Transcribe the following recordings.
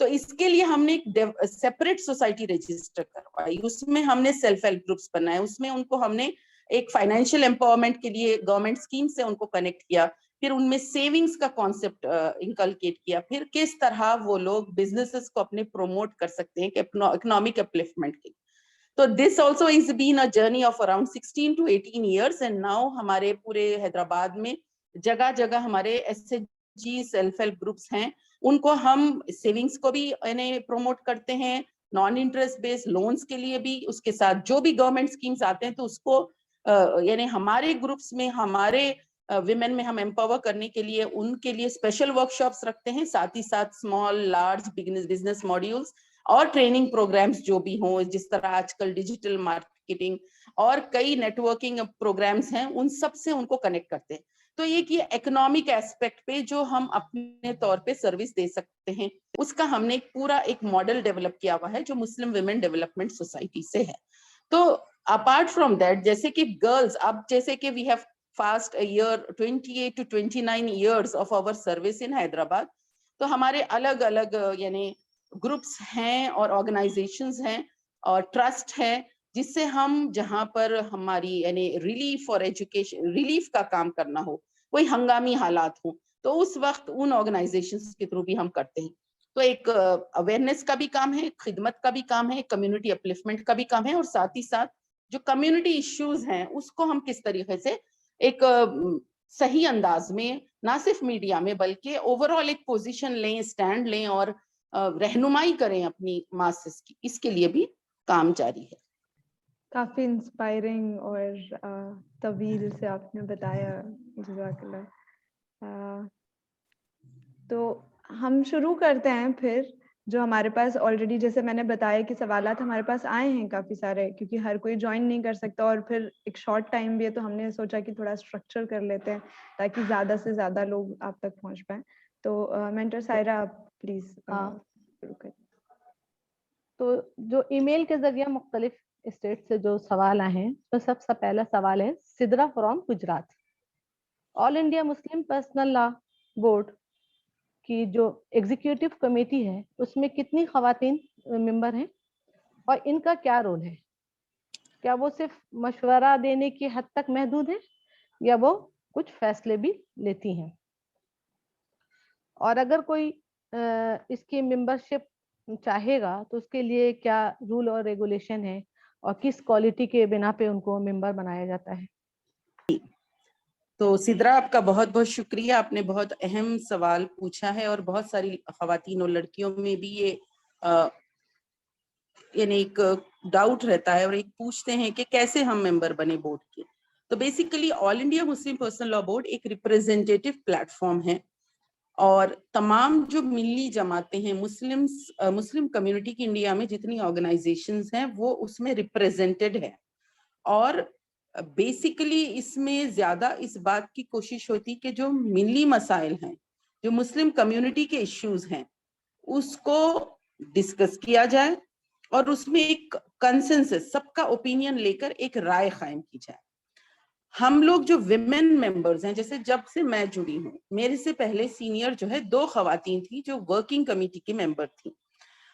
تو اس کے لیے ہم نے ایک سیپریٹ سوسائٹی رجسٹر کروائی, اس میں ہم نے سیلف ہیلپ گروپس بنائے, اس میں ان کو ہم نے ایک فائنینشیل امپاورمنٹ کے لیے گورنمنٹ اسکیم سے ان کو کنیکٹ کیا, پھر ان میں سیونگز کا کانسیپٹ انکلکیٹ کیا, پھر کس طرح وہ لوگ بزنسز کو اپنے پروموٹ کر سکتے ہیں اکنامک اپلفمنٹ کے. تو this also is been a journey of around 16 to 18 years, and now ہمارے پورے حیدرآباد میں جگہ جگہ ہمارے S H G self help groups ہیں, ان کو ہم سیونگز کو بھی پروموٹ کرتے ہیں, نان انٹرسٹ بیس لونز کے لیے بھی, اس کے ساتھ جو بھی گورنمنٹ اسکیمز آتے ہیں تو اس کو یعنی ہمارے گروپس میں ہمارے ویمن میں ہم امپاور کرنے کے لیے ان کے لیے اسپیشل ورک شاپس رکھتے ہیں, ساتھ ہی ساتھ اسمال لارج بزنس ماڈیولس اور ٹریننگ پروگرامز جو بھی ہوں, جس طرح آج کل ڈیجیٹل مارکیٹنگ اور کئی نیٹورکنگ پروگرامز ہیں, ان سب سے ان کو کنیکٹ کرتے ہیں. تو یہ اکنامک ایسپیکٹ پہ جو ہم اپنے طور پہ سروس دے سکتے ہیں, اس کا ہم نے پورا ایک ماڈل ڈیولپ کیا ہوا ہے جو مسلم ویمن ڈیولپمنٹ سوسائٹی سے ہے. تو اپارٹ فرام دیٹ, جیسے کہ گرلز, اب جیسے کہ we have first year 28 to 29 years of our service in Hyderabad, تو ہمارے الگ الگ یعنی گروپس ہیں اور آرگنائزیشنز ہیں اور ٹرسٹ ہے, جس سے ہم جہاں پر ہماری یعنی ریلیف اور ایجوکیشن ریلیف کا کام کرنا ہو, کوئی ہنگامی حالات ہوں, تو اس وقت ان آرگنائزیشنز کے تھرو بھی ہم کرتے ہیں. تو ایک اویئرنیس کا بھی کام ہے, خدمت کا بھی کام ہے, کمیونٹی اپلفمنٹ کا بھی کام ہے, اور ساتھ ہی ساتھ جو کمیونٹی ایشوز ہیں اس کو ہم کس طریقے سے ایک صحیح انداز میں نہ صرف میڈیا میں بلکہ اوور آل ایک پوزیشن لیں, اسٹینڈ لیں اور رہنمائی کریں اپنی ماسز کی, اس کے لیے بھی کام جاری ہے. کافی انسپائرنگ اور طویل سے آپ نے بتایا, جزاک اللہ. تو ہم شروع کرتے ہیں پھر, جو ہمارے پاس آلریڈی جیسے میں نے بتایا کہ سوالات ہمارے پاس آئے ہیں کافی سارے, کیونکہ ہر کوئی جوائن نہیں کر سکتا اور پھر ایک شارٹ ٹائم بھی ہے, تو ہم نے سوچا کہ تھوڑا اسٹرکچر کر لیتے ہیں تاکہ زیادہ سے زیادہ لوگ آپ تک پہنچ پائیں. تو مینٹر سائرہ آپ پلیز شروع کریں. تو جو ای میل کے ذریعے مختلف اسٹیٹ سے جو سوال آئے ہیں, تو سب سے پہلا سوال ہے Sidra from Gujarat. All India Muslim personal law board کی جو ایگزیکیوٹیو کمیٹی ہے اس میں کتنی خواتین ممبر ہیں اور ان کا کیا رول ہے؟ کیا وہ صرف مشورہ دینے کی حد تک محدود ہے یا وہ کچھ فیصلے بھی لیتی ہیں؟ اور اگر کوئی اس کی ممبرشپ چاہے گا تو اس کے لیے کیا رول اور ریگولیشن ہے اور کس کوالٹی کے بنا پہ ان کو ممبر بنایا جاتا ہے؟ تو سدرا آپ کا بہت بہت شکریہ, آپ نے بہت اہم سوال پوچھا ہے, اور بہت ساری خواتین اور لڑکیوں میں بھی یہ یعنی ایک ڈاؤٹ رہتا ہے اور ایک پوچھتے ہیں کہ کیسے ہم ممبر بنے بورڈ کے. تو basically all India Muslim personal لا بورڈ ایک ریپرزینٹیٹیو پلیٹ فارم ہے, اور تمام جو ملی جماعتیں ہیں مسلم کمیونٹی کی انڈیا میں جتنی آرگنائزیشنز ہیں وہ اس میں ریپرزینٹیڈ ہے. اور بیسیکلی اس میں زیادہ اس بات کی کوشش ہوتی کہ جو ملی مسائل ہیں, جو مسلم کمیونٹی کے ایشوز ہیں, اس کو ڈسکس کیا جائے اور اس میں ایک کنسنسس, سب کا اوپینین لے کر ایک رائے قائم کی جائے. ہم لوگ جو ویمن ممبرز ہیں, جیسے جب سے میں جڑی ہوں, میرے سے پہلے سینئر جو ہے 2 خواتین تھی جو ورکنگ کمیٹی کی ممبر تھیں.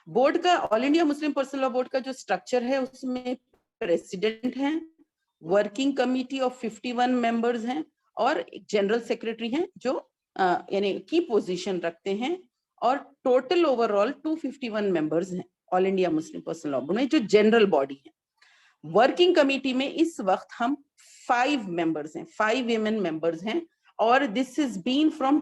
بورڈ کا آل انڈیا مسلم پرسنل لا بورڈ کا جو سٹرکچر ہے اس میں پریزیڈنٹ ہیں, ورکنگ کمیٹی آف 51 ممبرز ہیں, اور جنرل سیکرٹری ہیں جو یعنی کی پوزیشن رکھتے ہیں, اور ٹوٹل اوور آل 251 ممبرز ہیں آل انڈیا مسلم پرسنل لا بورڈ میں جو جنرل باڈی ہے. ورکنگ کمیٹی میں اس وقت ہم 5 ممبرز ہیں, 5 ویمن ممبرز ہیں, اور دس از بین فرام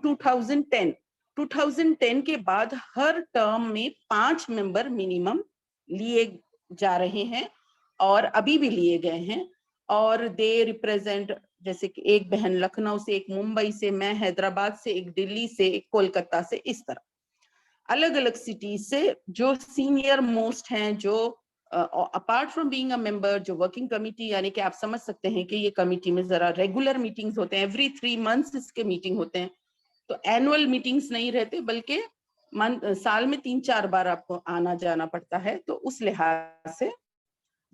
2010 کے بعد ہر ٹرم میں 5 ممبر منیمم لیے جا رہے ہیں اور ابھی بھی لیے گئے ہیں. اور دے ریپریزنٹ, جیسے کہ ایک بہن لکھنؤ سے, ایک ممبئی سے, میں حیدرآباد سے, ایک دلی سے, ایک کولکتہ سے, اس طرح الگ الگ سٹیز سے جو سینئر موسٹ ہیں, جو اپارٹ فرام بینگ اے ممبر, جو ورکنگ کمیٹی, یعنی کہ آپ سمجھ سکتے ہیں کہ یہ کمیٹی میں ذرا ریگولر میٹنگز ہوتے ہیں, ایوری 3 months اس کے میٹنگ ہوتے ہیں. تو اینول میٹنگز نہیں رہتے بلکہ سال میں 3-4 بار آپ کو آنا جانا پڑتا ہے. تو اس لحاظ سے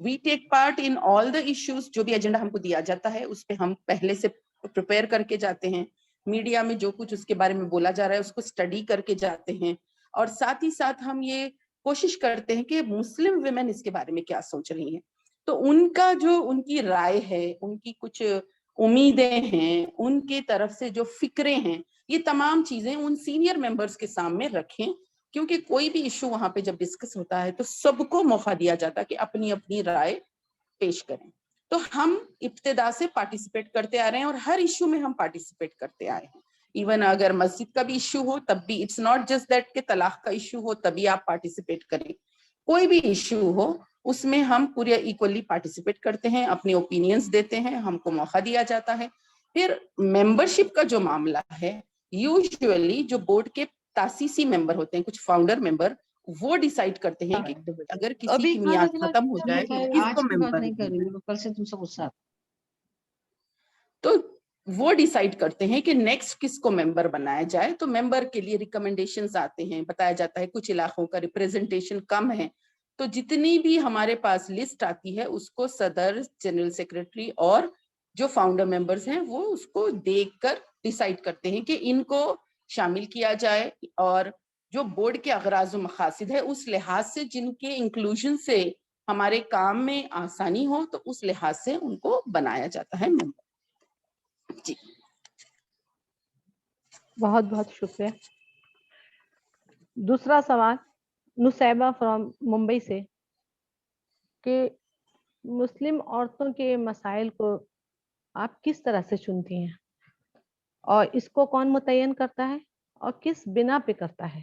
وی take part in all the issues, جو بھی ایجنڈا ہم کو دیا جاتا ہے اس پہ ہم پہلے سے پریپیئر کر کے جاتے ہیں. میڈیا میں جو کچھ اس کے بارے میں بولا جا رہا ہے اس کو اسٹڈی کر کے جاتے ہیں, اور ساتھ ہی ساتھ ہم یہ کوشش کرتے ہیں کہ مسلم ویمن اس کے بارے میں کیا سوچ رہی ہیں. تو ان کا جو ان کی رائے ہے, ان کی کچھ امیدیں ہیں, ان کی طرف سے جو فکریں ہیں, یہ تمام چیزیں ان سینئر ممبرز کے سامنے رکھیں, کیونکہ کوئی بھی ایشو وہاں پہ جب ڈسکس ہوتا ہے تو سب کو موقع دیا جاتا ہے کہ اپنی اپنی رائے پیش کریں. تو ہم ابتدا سے پارٹیسپیٹ کرتے آ رہے ہیں اور ہر ایشو میں ہم پارٹیسپیٹ کرتے آئے ہیں. ایون اگر مسجد کا بھی ایشو ہو تب بھی اٹس ناٹ جسٹ دیٹ کہ طلاق کا ایشو ہو تبھی آپ پارٹیسپیٹ کریں, کوئی بھی ایشو ہو اس میں ہم پورے ایکولی پارٹیسپیٹ کرتے ہیں, اپنے اوپینینز دیتے ہیں, ہم کو موقع دیا جاتا ہے. پھر ممبرشپ کا جو معاملہ ہے, یوزولی جو بورڈ کے تاسیسی ممبر ہوتے ہیں, کچھ فاؤنڈر ممبر, وہ ڈیسائیڈ کرتے ہیں کہ اگر کسی کی میعاد ختم ہو جائے تو کس کو ممبر, کل سے تم سے غصہ, تو وہ ڈیسائیڈ کرتے ہیں کہ نیکسٹ کس کو ممبر بنایا جائے. تو ممبر کے لیے ریکمنڈیشنز آتے ہیں, بتایا جاتا ہے کچھ علاقوں کا ریپریزنٹیشن کم ہے, تو جتنی بھی ہمارے پاس لسٹ آتی ہے اس کو صدر, جنرل سیکرٹری اور جو فاؤنڈر ممبرز ہیں وہ اس کو دیکھ کر ڈیسائیڈ کرتے ہیں کہ ان کو شامل کیا جائے, اور جو بورڈ کے اغراض و مقاصد ہے اس لحاظ سے جن کے انکلوژن سے ہمارے کام میں آسانی ہو تو اس لحاظ سے ان کو بنایا جاتا ہے ممبر. جی بہت بہت شکریہ. دوسرا سوال نصیبہ فرام ممبئی سے, کہ مسلم عورتوں کے مسائل کو آپ کس طرح سے چنتی ہیں, اور اس کو کون متعین کرتا ہے اور کس بنا پہ کرتا ہے,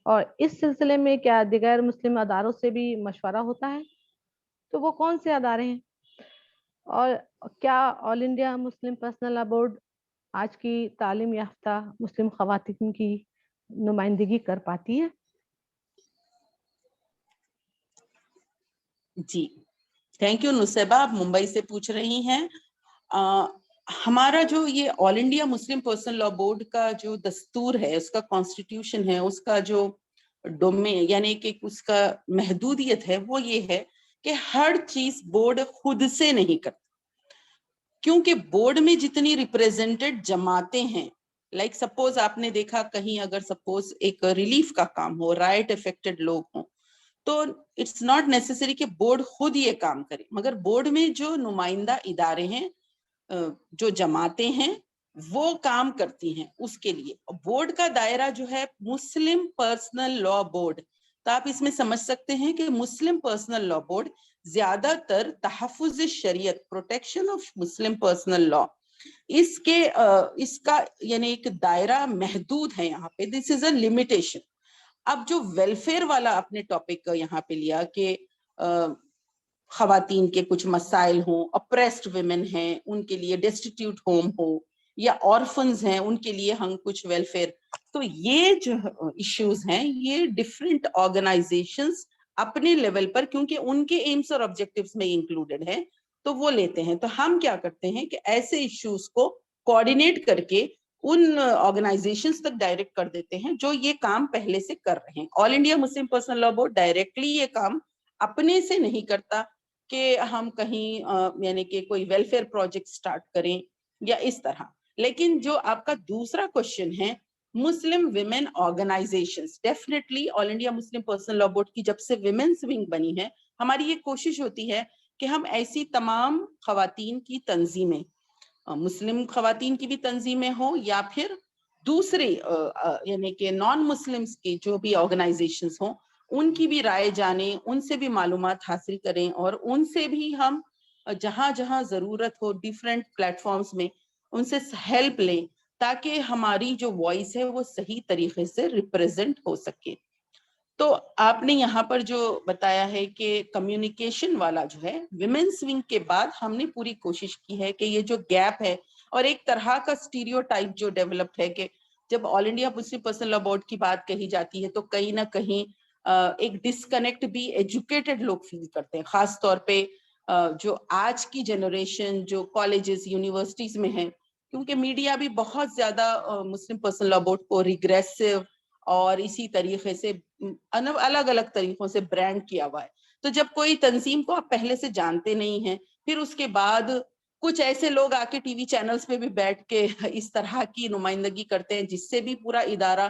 اور اس سلسلے میں کیا دیگر مسلم اداروں سے بھی مشورہ ہوتا ہے, تو وہ کون سے ادارے ہیں, اور کیا آل انڈیا مسلم پرسنل لا بورڈ آج کی تعلیم یافتہ مسلم خواتین کی نمائندگی کر پاتی ہے؟ جی تھینک یو نصیبہ, آپ ممبئی سے پوچھ رہی ہیں. ہمارا جو یہ آل انڈیا مسلم پرسنل لا بورڈ کا جو دستور ہے, اس کا کانسٹیٹیوشن ہے, اس کا جو ڈومین یعنی کہ اس کا محدودیت ہے وہ یہ ہے کہ ہر چیز بورڈ خود سے نہیں کرتا, کیونکہ بورڈ میں جتنی ریپریزنٹڈ جماعتیں ہیں, لائک سپوز آپ نے دیکھا کہیں اگر سپوز ایک ریلیف کا کام ہو, رائٹ افیکٹڈ لوگ ہوں, تو اٹس ناٹ نیسیسری کہ بورڈ خود یہ کام کرے, مگر بورڈ میں جو نمائندہ ادارے ہیں, جو جماعتیں ہیں, وہ کام کرتی ہیں اس کے لیے. بورڈ کا دائرہ جو ہے مسلم پرسنل لا بورڈ, تو آپ اس میں سمجھ سکتے ہیں کہ مسلم پرسنل لا بورڈ زیادہ تر تحفظ شریعت, پروٹیکشن آف مسلم پرسنل لا, اس کا یعنی ایک دائرہ محدود ہے یہاں پہ. دس از اے لمیٹیشن. اب جو ویلفیئر والا آپ نے ٹاپک یہاں پہ لیا کہ خواتین کے کچھ مسائل ہوں, اپریسڈ ویمن ہیں ان کے لیے ڈیسٹیٹیوٹ ہوم ہو, یا آرفنز ہیں ان کے لیے ہم کچھ ویلفیئر, تو یہ جو ایشوز ہیں یہ ڈفرینٹ آرگنائزیشنز اپنے لیول پر, کیونکہ ان کے ایمز اور آبجیکٹیوز میں انکلوڈڈ ہیں, تو وہ لیتے ہیں. تو ہم کیا کرتے ہیں کہ ایسے ایشوز کو کوآرڈینیٹ کر کے ان آرگنائزیشنز تک ڈائریکٹ کر دیتے ہیں جو یہ کام پہلے سے کر رہے ہیں. آل انڈیا مسلم پرسنل لا بورڈ ڈائریکٹلی یہ کام اپنے سے نہیں کرتا کہ ہم کہیں یعنی کہ کوئی ویلفیئر پروجیکٹ سٹارٹ کریں یا اس طرح. لیکن جو آپ کا دوسرا کوشچن ہے مسلم ویمن آرگنائزیشنز, ڈیفینیٹلی آل انڈیا مسلم پرسنل لا بورڈ کی جب سے ویمنز ونگ بنی ہے, ہماری یہ کوشش ہوتی ہے کہ ہم ایسی تمام خواتین کی تنظیمیں, مسلم خواتین کی بھی تنظیمیں ہوں یا پھر دوسرے یعنی کہ نان مسلمس کی جو بھی آرگنائزیشنز ہوں, ان کی بھی رائے جانیں, ان سے بھی معلومات حاصل کریں, اور ان سے بھی ہم جہاں جہاں ضرورت ہو ڈیفرنٹ پلیٹ فارمز میں ان سے ہیلپ لیں, تاکہ ہماری جو وائس ہے وہ صحیح طریقے سے ریپریزنٹ ہو سکے. تو آپ نے یہاں پر جو بتایا ہے کہ کمیونیکیشن والا جو ہے ویمنس ونگ کے بعد ہم نے پوری کوشش کی ہے کہ یہ جو گیپ ہے, اور ایک طرح کا اسٹیریوٹائپ جو ڈیولپڈ ہے کہ جب آل انڈیا مسلم پرسنل لا بورڈ کی بات کہی جاتی ہے تو کہیں نہ کہیں ایک ڈسکنیکٹ بھی ایجوکیٹڈ لوگ فیل کرتے ہیں, خاص طور پہ جو آج کی جنریشن جو کالجز یونیورسٹیز میں ہیں, کیونکہ میڈیا بھی بہت زیادہ مسلم پرسنل لا بورڈ کو ریگریسو اور اسی طریقے سے الگ الگ طریقوں سے برانڈ کیا ہوا ہے. تو جب کوئی تنظیم کو آپ پہلے سے جانتے نہیں ہیں, پھر اس کے بعد کچھ ایسے لوگ آ کے ٹی وی چینلز پہ بھی بیٹھ کے اس طرح کی نمائندگی کرتے ہیں جس سے بھی پورا ادارہ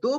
2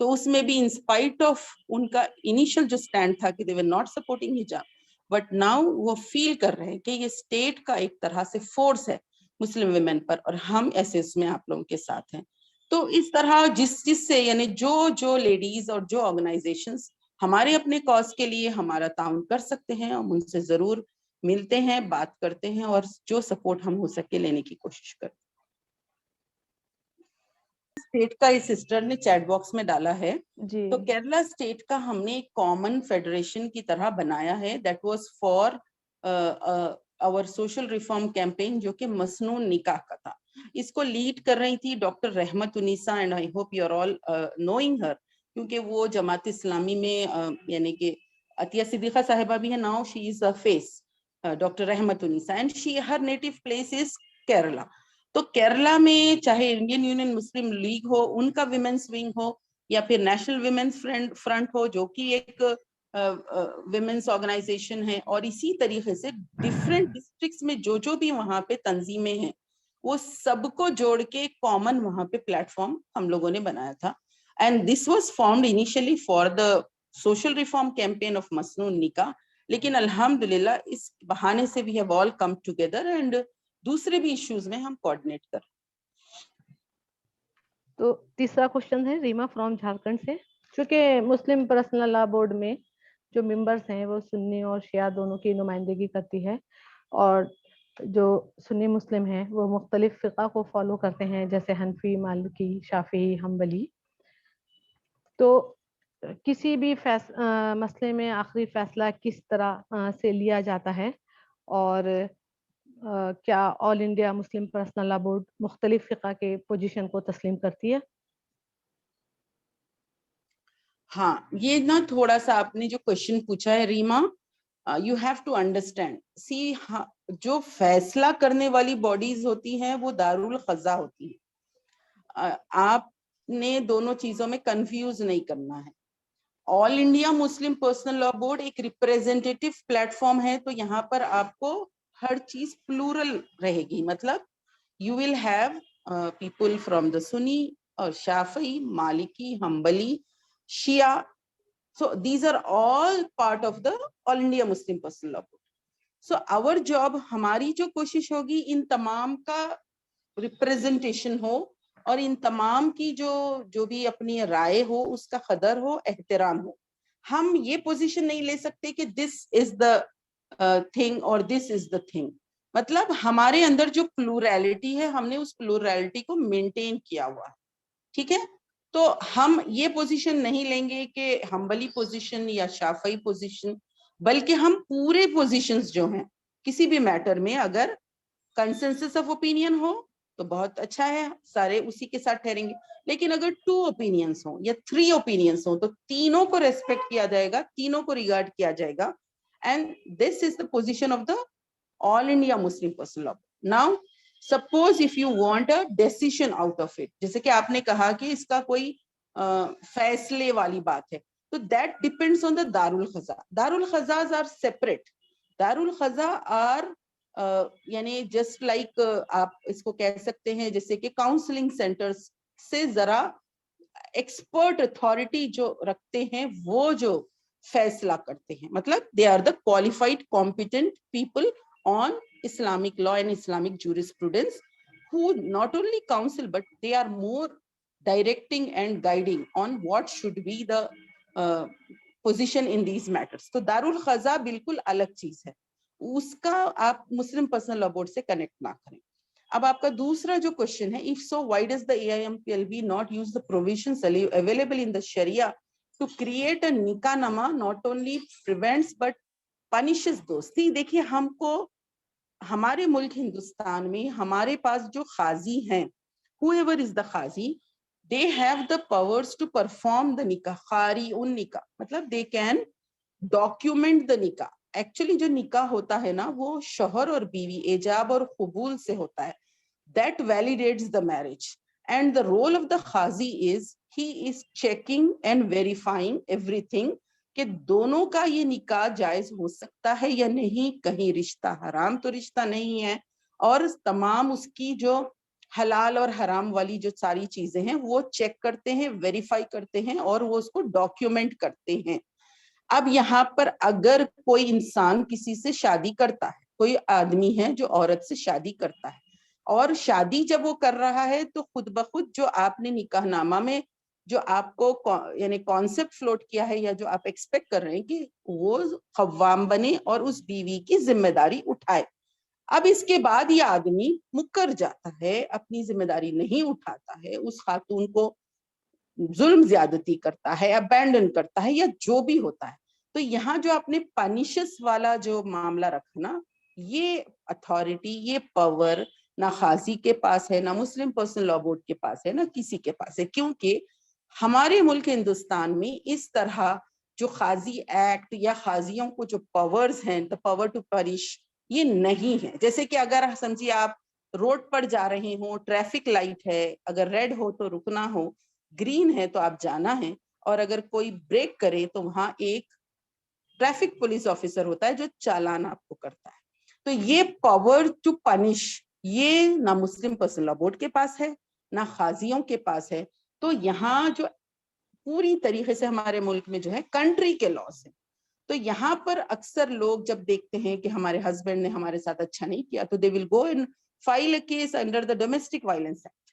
تو اس میں بھی انسپائٹ آف ان کا انیشل جو اسٹینڈ تھا کہ دے ور ناٹ سپورٹنگ حجاب، بٹ ناؤ وہ فیل کر رہے ہیں کہ یہ اسٹیٹ کا ایک طرح سے فورس ہے مسلم ویمن پر، اور ہم ایسے اس میں آپ لوگوں کے ساتھ ہیں. تو اس طرح جس سے یعنی جو لیڈیز اور جو آرگنائزیشنز ہمارے اپنے کاز کے لیے ہمارا تعاون کر سکتے ہیں، ہم ان سے ضرور ملتے ہیں، بات کرتے ہیں، اور جو سپورٹ ہم ہو سکے لینے کی کوشش کرتے ہیں. اسٹیٹ کا اس سسٹر نے چیٹ باکس میں ڈالا ہے. جی تو کیرلا اسٹیٹ کا ہم نے ایک کامن فیڈریشن کی طرح بنایا ہے، دیٹ واز فار اور سوشل ریفارم کیمپین، جو کہ مسنون نکاح کا تھا. اس کو لیڈ کر رہی تھی doctor Rahmat Anisa, and I hope you are all knowing her, کیونکہ وہ جماعت اسلامی میں یعنی کہ عطیہ صدیقہ صاحبہ بھی ہے، now she is face doctor Rahmat Anisa, and she her native place is Kerala. تو کیرلا میں چاہے انڈین یونین مسلم لیگ ہو، ان کا ویمنس ونگ ہو، یا پھر نیشنل ویمنس فرنٹ ہو، جو کہ ایک ویمنس آرگنائزیشن ہے، اور اسی طریقے سے ڈفرینٹ ڈسٹرکٹس میں جو بھی وہاں پہ تنظیمیں ہیں، وہ سب کو جوڑ کے کامن وہاں پہ پلیٹ فارم ہم لوگوں نے بنایا تھا. And this was formed initially for the social reform campaign of مسنون نکاح. لیکن الحمدللہ اس بہانے سے we have all come together and دوسرے بھی ایشوز میں ہم کوآرڈینیٹ کر. تو تیسرا کوشچن ہے ریما فرام جھارکھنڈ سے. چونکہ مسلم پرسنل لا بورڈ میں جو ممبرس ہیں وہ سنی اور شیعہ دونوں کی نمائندگی کرتی ہے، اور جو سنی مسلم ہیں وہ مختلف فقہ کو فالو کرتے ہیں، جیسے حنفی، مالکی، شافعی، حنبلی. تو کسی بھی مسئلے میں آخری فیصلہ کس طرح سے لیا جاتا ہے، اور کیا آل انڈیا مسلم پرسنل لا بورڈ مختلف فقہ کے پوزیشن کو تسلیم کرتی ہے؟ ہاں، یہ نا تھوڑا سا آپ نے جو کوشچن پوچھا ہے Reema, you have to understand, see جو فیصلہ کرنے والی باڈیز ہوتی ہیں وہ دارالقضاء ہوتی ہے. آپ نے دونوں چیزوں میں کنفیوز نہیں کرنا ہے. آل انڈیا مسلم پرسنل لا بورڈ ایک ریپریزنٹیٹیو پلیٹ فارم ہے، تو یہاں پر آپ کو ہر چیز پلورل رہے گی. مطلب you will have people from the Sunni اور شافعی، مالکی، حنبلی، شیعہ. So these are all part of the all India Muslim Personal Law Board. So our job، ہماری جو کوشش ہوگی ان تمام کا ریپریزنٹیشن ہو، اور ان تمام کی جو بھی اپنی رائے ہو اس کا قدر ہو، احترام ہو. ہم یہ پوزیشن نہیں لے سکتے کہ دس از دا تھنگ اور دس از دا تھنگ. مطلب ہمارے اندر جو پلورالٹی ہے، ہم نے اس پلورالٹی کو مینٹین کیا ہوا ہے. ٹھیک ہے، تو ہم یہ پوزیشن نہیں لیں گے کہ حنبلی پوزیشن یا شافعی پوزیشن، بلکہ ہم پورے پوزیشنز جو ہیں کسی بھی میٹر میں اگر کنسنسس آف اوپینین ہو تو بہت اچھا ہے، سارے اسی کے ساتھ ٹھہریں گے. لیکن اگر 2 اوپینینس ہوں یا 3 اوپینینس ہوں تو تینوں کو ریسپیکٹ کیا جائے گا، تینوں کو ریگارڈ کیا جائے گا. And this is the position of the all India Muslim personal law. Now suppose if you want a decision out of it, جیسے کہ آپ نے کہا کہ اس کا کوئی فیصلے والی بات ہے، تو دیٹ ڈپینڈس آن دا دارالقضاء. دارالقضاء آر سیپریٹ. دارالقضاء آر یعنی جسٹ لائک آپ اس کو کہہ سکتے ہیں جیسے کہ کاؤنسلنگ سینٹرز سے ذرا ایکسپرٹ اتھارٹی جو رکھتے ہیں، وہ جو فیصلہ کرتے ہیں. مطلب they are the qualified competent people on Islamic law and Islamic jurisprudence who not only counsel but they are more directing and guiding on what should be the position in these matters. تو دارالقضاء بالکل الگ چیز ہے، اس کا آپ مسلم personal لا board سے connect نہ کریں. اب آپ کا دوسرا جو کوشچن ہے، if so why does the AIMPLB not use the provisions available in the Sharia to create a nikah nama not only prevents but punishes those. دیکھیے ہم کو ہمارے ملک ہندوستان میں ہمارے پاس جو قاضی ہیں، whoever is the Qazi, they have the powers to perform the nikah. قاری ان نکاح مطلب they can document the nikah. Actually جو نکاح ہوتا ہے نا وہ شوہر اور بیوی، ایجاب اور قبول سے ہوتا ہے. That validates the marriage. And the role of the qazi is he is checking and verifying everything کہ دونوں کا یہ نکاح جائز ہو سکتا ہے یا نہیں، کہیں رشتہ حرام تو رشتہ نہیں ہے، اور تمام اس کی جو حلال اور حرام والی جو ساری چیزیں ہیں وہ چیک کرتے ہیں, ویریفائی کرتے ہیں اور وہ اس کو ڈاکیومنٹ کرتے ہیں. اب یہاں پر اگر کوئی انسان کسی سے شادی کرتا ہے, کوئی آدمی ہے جو عورت سے شادی کرتا ہے, اور شادی جب وہ کر رہا ہے تو خود بخود جو آپ نے نکاح نامہ میں جو آپ کو یعنی کانسیپٹ فلوٹ کیا ہے یا جو آپ ایکسپیکٹ کر رہے ہیں کہ وہ قوام بنے اور اس بیوی کی ذمہ داری اٹھائے. اب اس کے بعد یہ آدمی مکر جاتا ہے, اپنی ذمہ داری نہیں اٹھاتا ہے, اس خاتون کو ظلم زیادتی کرتا ہے, ابینڈن کرتا ہے یا جو بھی ہوتا ہے, تو یہاں جو آپ نے پنشس والا جو معاملہ رکھا نا, یہ اتھارٹی, یہ پاور نہ قاضی کے پاس ہے, نہ مسلم پرسنل لا بورڈ کے پاس ہے, نہ کسی کے پاس ہے, کیونکہ ہمارے ملک ہندوستان میں اس طرح جو قاضی ایکٹ یا قاضیوں کو جو پاورز ہیں, the power to punish, یہ نہیں ہے. جیسے کہ اگر سمجھیے آپ روڈ پر جا رہے ہوں, ٹریفک لائٹ ہے, اگر ریڈ ہو تو رکنا ہو, گرین ہے تو آپ جانا ہے, اور اگر کوئی بریک کرے تو وہاں ایک ٹریفک پولیس آفیسر ہوتا ہے جو چالان آپ کو کرتا ہے. تو یہ پاور ٹو پنش یہ نہ مسلم پرسنل لا بورڈ کے پاس ہے, نہ قاضیوں کے پاس ہے. تو یہاں جو پوری طریقے سے ہمارے ملک میں جو ہے کنٹری کے لاس ہیں, تو یہاں پر اکثر لوگ جب دیکھتے ہیں کہ ہمارے ہسبینڈ نے ہمارے ساتھ اچھا نہیں کیا تو they will go and file a case under the domestic violence act.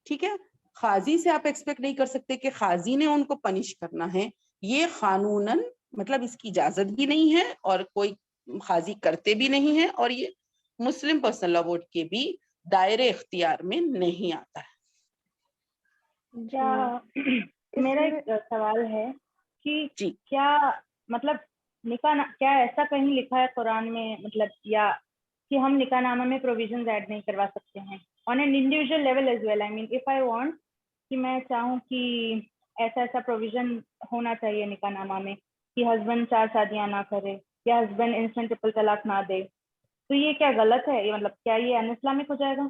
ٹھیک ہے, قاضی سے آپ ایکسپیکٹ نہیں کر سکتے کہ قاضی نے ان کو پنش کرنا ہے, یہ قانوناً مطلب اس کی اجازت بھی نہیں ہے اور کوئی قاضی کرتے بھی نہیں ہے, اور یہ مسلم پرسنل لا بورڈ کے بھی دائرے اختیار میں نہیں آتا ہے. کیا میرا ایک سوال ہے کہ جی کیا مطلب نکاح کیا ایسا کہیں لکھا ہے قرآن میں, مطلب یا کہ ہم نکاح نامہ میں پروویژنز ایڈ نہیں کروا سکتے ہیں on an individual level as well. I mean if I want کہ میں چاہوں کہ ایسا ایسا پروویژن ہونا چاہیے نکاح نامہ میں کہ ہسبینڈ 4 شادیاں نہ کرے یا ہسبینڈ انسٹنٹ ٹرپل طلاق نہ دے, تو یہ کیا غلط ہے؟ یہ مطلب کیا یہ ان اسلامک ہو جائے گا؟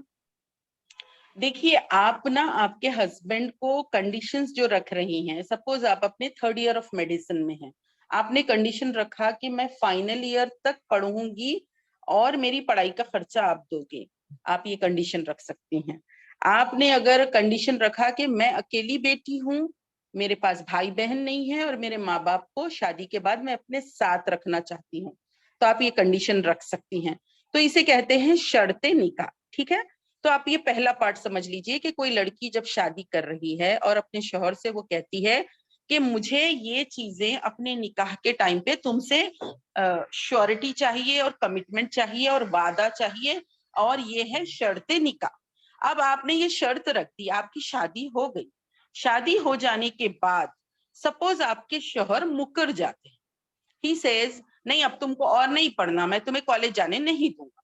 دیکھیے آپ نا آپ کے ہسبینڈ کو کنڈیشنز جو رکھ رہی ہیں, سپوز آپ اپنے 3rd ایئر آف میڈیسن میں ہیں, آپ نے کنڈیشن رکھا کہ میں فائنل ایئر تک پڑھوں گی اور میری پڑھائی کا خرچہ آپ دو گے, آپ یہ کنڈیشن رکھ سکتی ہیں. آپ نے اگر کنڈیشن رکھا کہ میں اکیلی بیٹی ہوں, میرے پاس بھائی بہن نہیں ہے اور میرے ماں باپ کو شادی کے بعد میں اپنے ساتھ رکھنا چاہتی ہوں, تو آپ یہ کنڈیشن رکھ سکتی ہیں. تو اسے کہتے ہیں شرط نکاح. ٹھیک ہے, تو آپ یہ پہلا پارٹ سمجھ لیجئے کہ کوئی لڑکی جب شادی کر رہی ہے اور اپنے شوہر سے وہ کہتی ہے کہ مجھے یہ چیزیں اپنے نکاح کے ٹائم پہ تم سے شیورٹی چاہیے اور کمٹمنٹ چاہیے اور وعدہ چاہیے, اور یہ ہے شرط نکاح. اب آپ نے یہ شرط رکھ دی, آپ کی شادی ہو گئی. شادی ہو جانے کے بعد سپوز آپ کے شوہر مکر جاتے ہیں, ہی سیز نہیں اب تم کو اور نہیں پڑھنا, میں تمہیں کالج جانے نہیں دوں گا.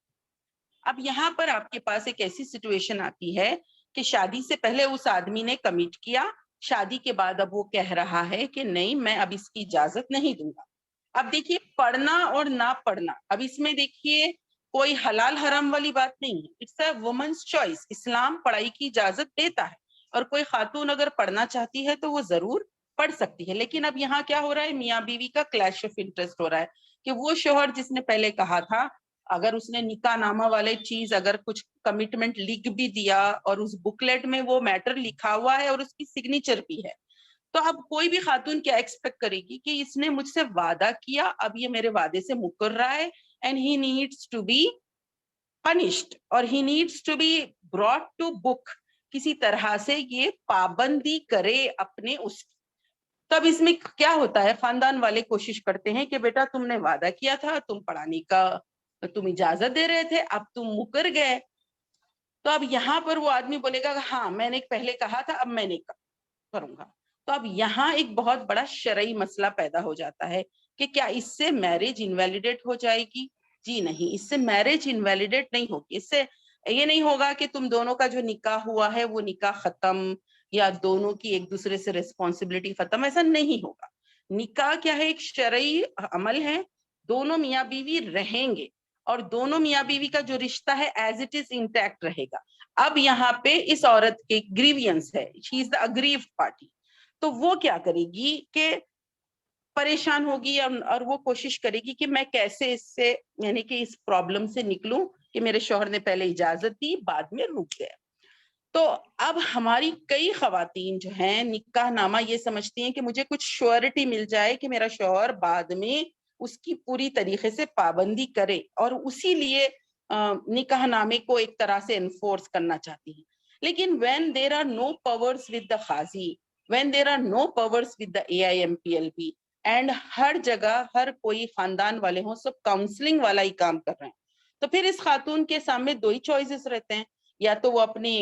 اب یہاں پر آپ کے پاس ایک ایسی سچویشن آتی ہے کہ شادی سے پہلے اس آدمی نے کمٹ کیا, شادی کے بعد اب وہ کہہ رہا ہے کہ نہیں میں اب اس کی اجازت نہیں دوں گا. اب دیکھیے پڑھنا اور نہ پڑھنا, اب اس میں دیکھیے کوئی حلال حرام والی بات نہیں ہے, اٹس اے وومنس چوائس. اسلام پڑھائی کی اجازت دیتا ہے اور کوئی خاتون اگر پڑھنا چاہتی ہے تو وہ ضرور پڑھ سکتی ہے. لیکن اب یہاں کیا ہو رہا ہے, میاں بیوی کا کلیش آف انٹرسٹ ہو رہا ہے کہ وہ شوہر جس نے پہلے کہا تھا, اگر اس نے نکاح نامہ والے چیز اگر کچھ کمٹمنٹ لکھ بھی دیا اور اس بکلیٹ میں وہ میٹر لکھا ہوا ہے اور اس کی سگنیچر بھی ہے, تو اب کوئی بھی خاتون کیا ایکسپیکٹ کرے گی کہ اس نے مجھ سے وعدہ کیا, اب یہ میرے وعدے سے مکر رہا ہے, and he needs to be punished اور he needs to be brought to book, کسی طرح سے یہ پابندی کرے اپنے اس کی. تب اس میں کیا ہوتا ہے, خاندان والے کوشش کرتے ہیں کہ بیٹا تم نے وعدہ کیا تھا, تم پڑھانے کا تم اجازت دے رہے تھے, اب تم مکر گئے. تو اب یہاں پر وہ آدمی بولے گا ہاں میں نے پہلے کہا تھا اب میں نہیں کروں گا. تو اب یہاں ایک بہت بڑا شرعی مسئلہ پیدا ہو جاتا ہے کہ کیا اس سے میرج انویلیڈیٹ ہو جائے گی؟ جی نہیں, اس سے میرج انویلیڈیٹ نہیں ہوگی. اس سے یہ نہیں ہوگا کہ تم دونوں کا جو نکاح ہوا ہے وہ نکاح ختم یا دونوں کی ایک دوسرے سے ریسپانسبلٹی ختم, ایسا نہیں ہوگا. نکاح کیا ہے, ایک شرعی عمل ہے, دونوں میاں بیوی رہیں گے اور دونوں میاں بیوی کا جو رشتہ ہے ایز اٹ از انٹیکٹ رہے گا. اب یہاں پہ اس عورت کے گریوینس ہے, شی از دا اگریوڈ پارٹی, تو وہ کیا کرے گی کہ پریشان ہوگی اور وہ کوشش کرے گی کہ میں کیسے اس سے یعنی کہ اس پرابلم سے نکلوں کہ میرے شوہر نے پہلے اجازت دی بعد میں رک گیا. تو اب ہماری کئی خواتین جو ہیں نکاح نامہ یہ سمجھتی ہیں کہ مجھے کچھ شیورٹی مل جائے کہ میرا شوہر بعد میں اس کی پوری طریقے سے پابندی کرے، اور اسی لیے نکاح نامے کو ایک طرح سے انفورس کرنا چاہتی ہیں. لیکن when there are no powers with the Qazi, when there are no powers with the AIMPLB، and ہر جگہ ہر کوئی خاندان والے ہوں سب کاؤنسلنگ والا ہی کام کر رہے ہیں، تو پھر اس خاتون کے سامنے دو ہی چوائسز رہتے ہیں، یا تو وہ اپنی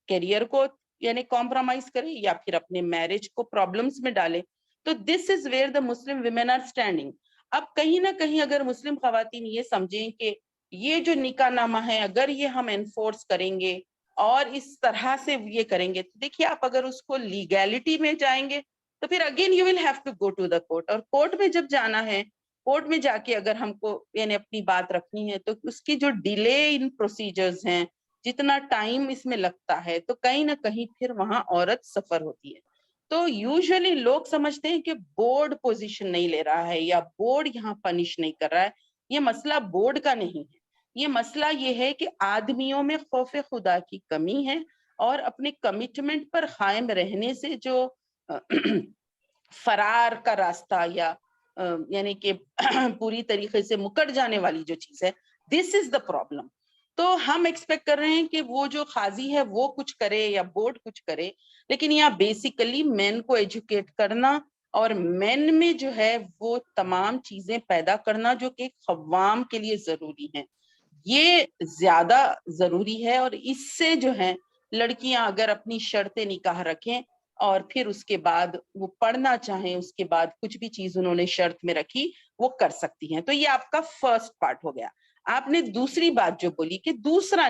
کیریئر کو یعنی کمپرومائز کرے یا پھر اپنے میرج کو پرابلمس میں ڈالے. تو this is where the Muslim women are standing. اب کہیں نہ کہیں اگر مسلم خواتین یہ سمجھیں کہ یہ جو نکاح نامہ ہے اگر یہ ہم انفورس کریں گے اور اس طرح سے یہ کریں گے، تو دیکھیے آپ اگر اس کو لیگیلٹی میں جائیں گے تو پھر again you will have to go to the court, اور کورٹ میں جب جانا ہے، کورٹ میں جا کے اگر ہم کو یعنی اپنی بات رکھنی ہے، تو اس کی جو ڈیلے ان پروسیجرز ہیں، جتنا ٹائم اس میں لگتا ہے، تو کہیں نہ کہیں پھر وہاں عورت سفر ہوتی ہے. تو یوزلی لوگ سمجھتے ہیں کہ بورڈ پوزیشن نہیں لے رہا ہے یا بورڈ یہاں پنش نہیں کر رہا ہے. یہ مسئلہ بورڈ کا نہیں ہے، یہ مسئلہ یہ ہے کہ آدمیوں میں خوف خدا کی کمی ہے، اور اپنے کمٹمنٹ پر قائم رہنے سے جو فرار کا راستہ یا یعنی کہ پوری طریقے سے مکر جانے والی جو چیز ہے، دس از دا پرابلم. تو ہم ایکسپیکٹ کر رہے ہیں کہ وہ جو قاضی ہے وہ کچھ کرے یا بورڈ کچھ کرے، لیکن یہاں بیسیکلی مین کو ایجوکیٹ کرنا اور مین میں جو ہے وہ تمام چیزیں پیدا کرنا جو کہ قوام کے لیے ضروری ہیں، یہ زیادہ ضروری ہے. اور اس سے جو ہے لڑکیاں اگر اپنی شرط نکاح رکھیں اور پھر اس کے بعد وہ پڑھنا چاہیں، اس کے بعد کچھ بھی چیز انہوں نے شرط میں رکھی وہ کر سکتی ہیں. تو یہ آپ کا فرسٹ پارٹ ہو گیا. آپ نے دوسری بات جو بولی کہ دوسرا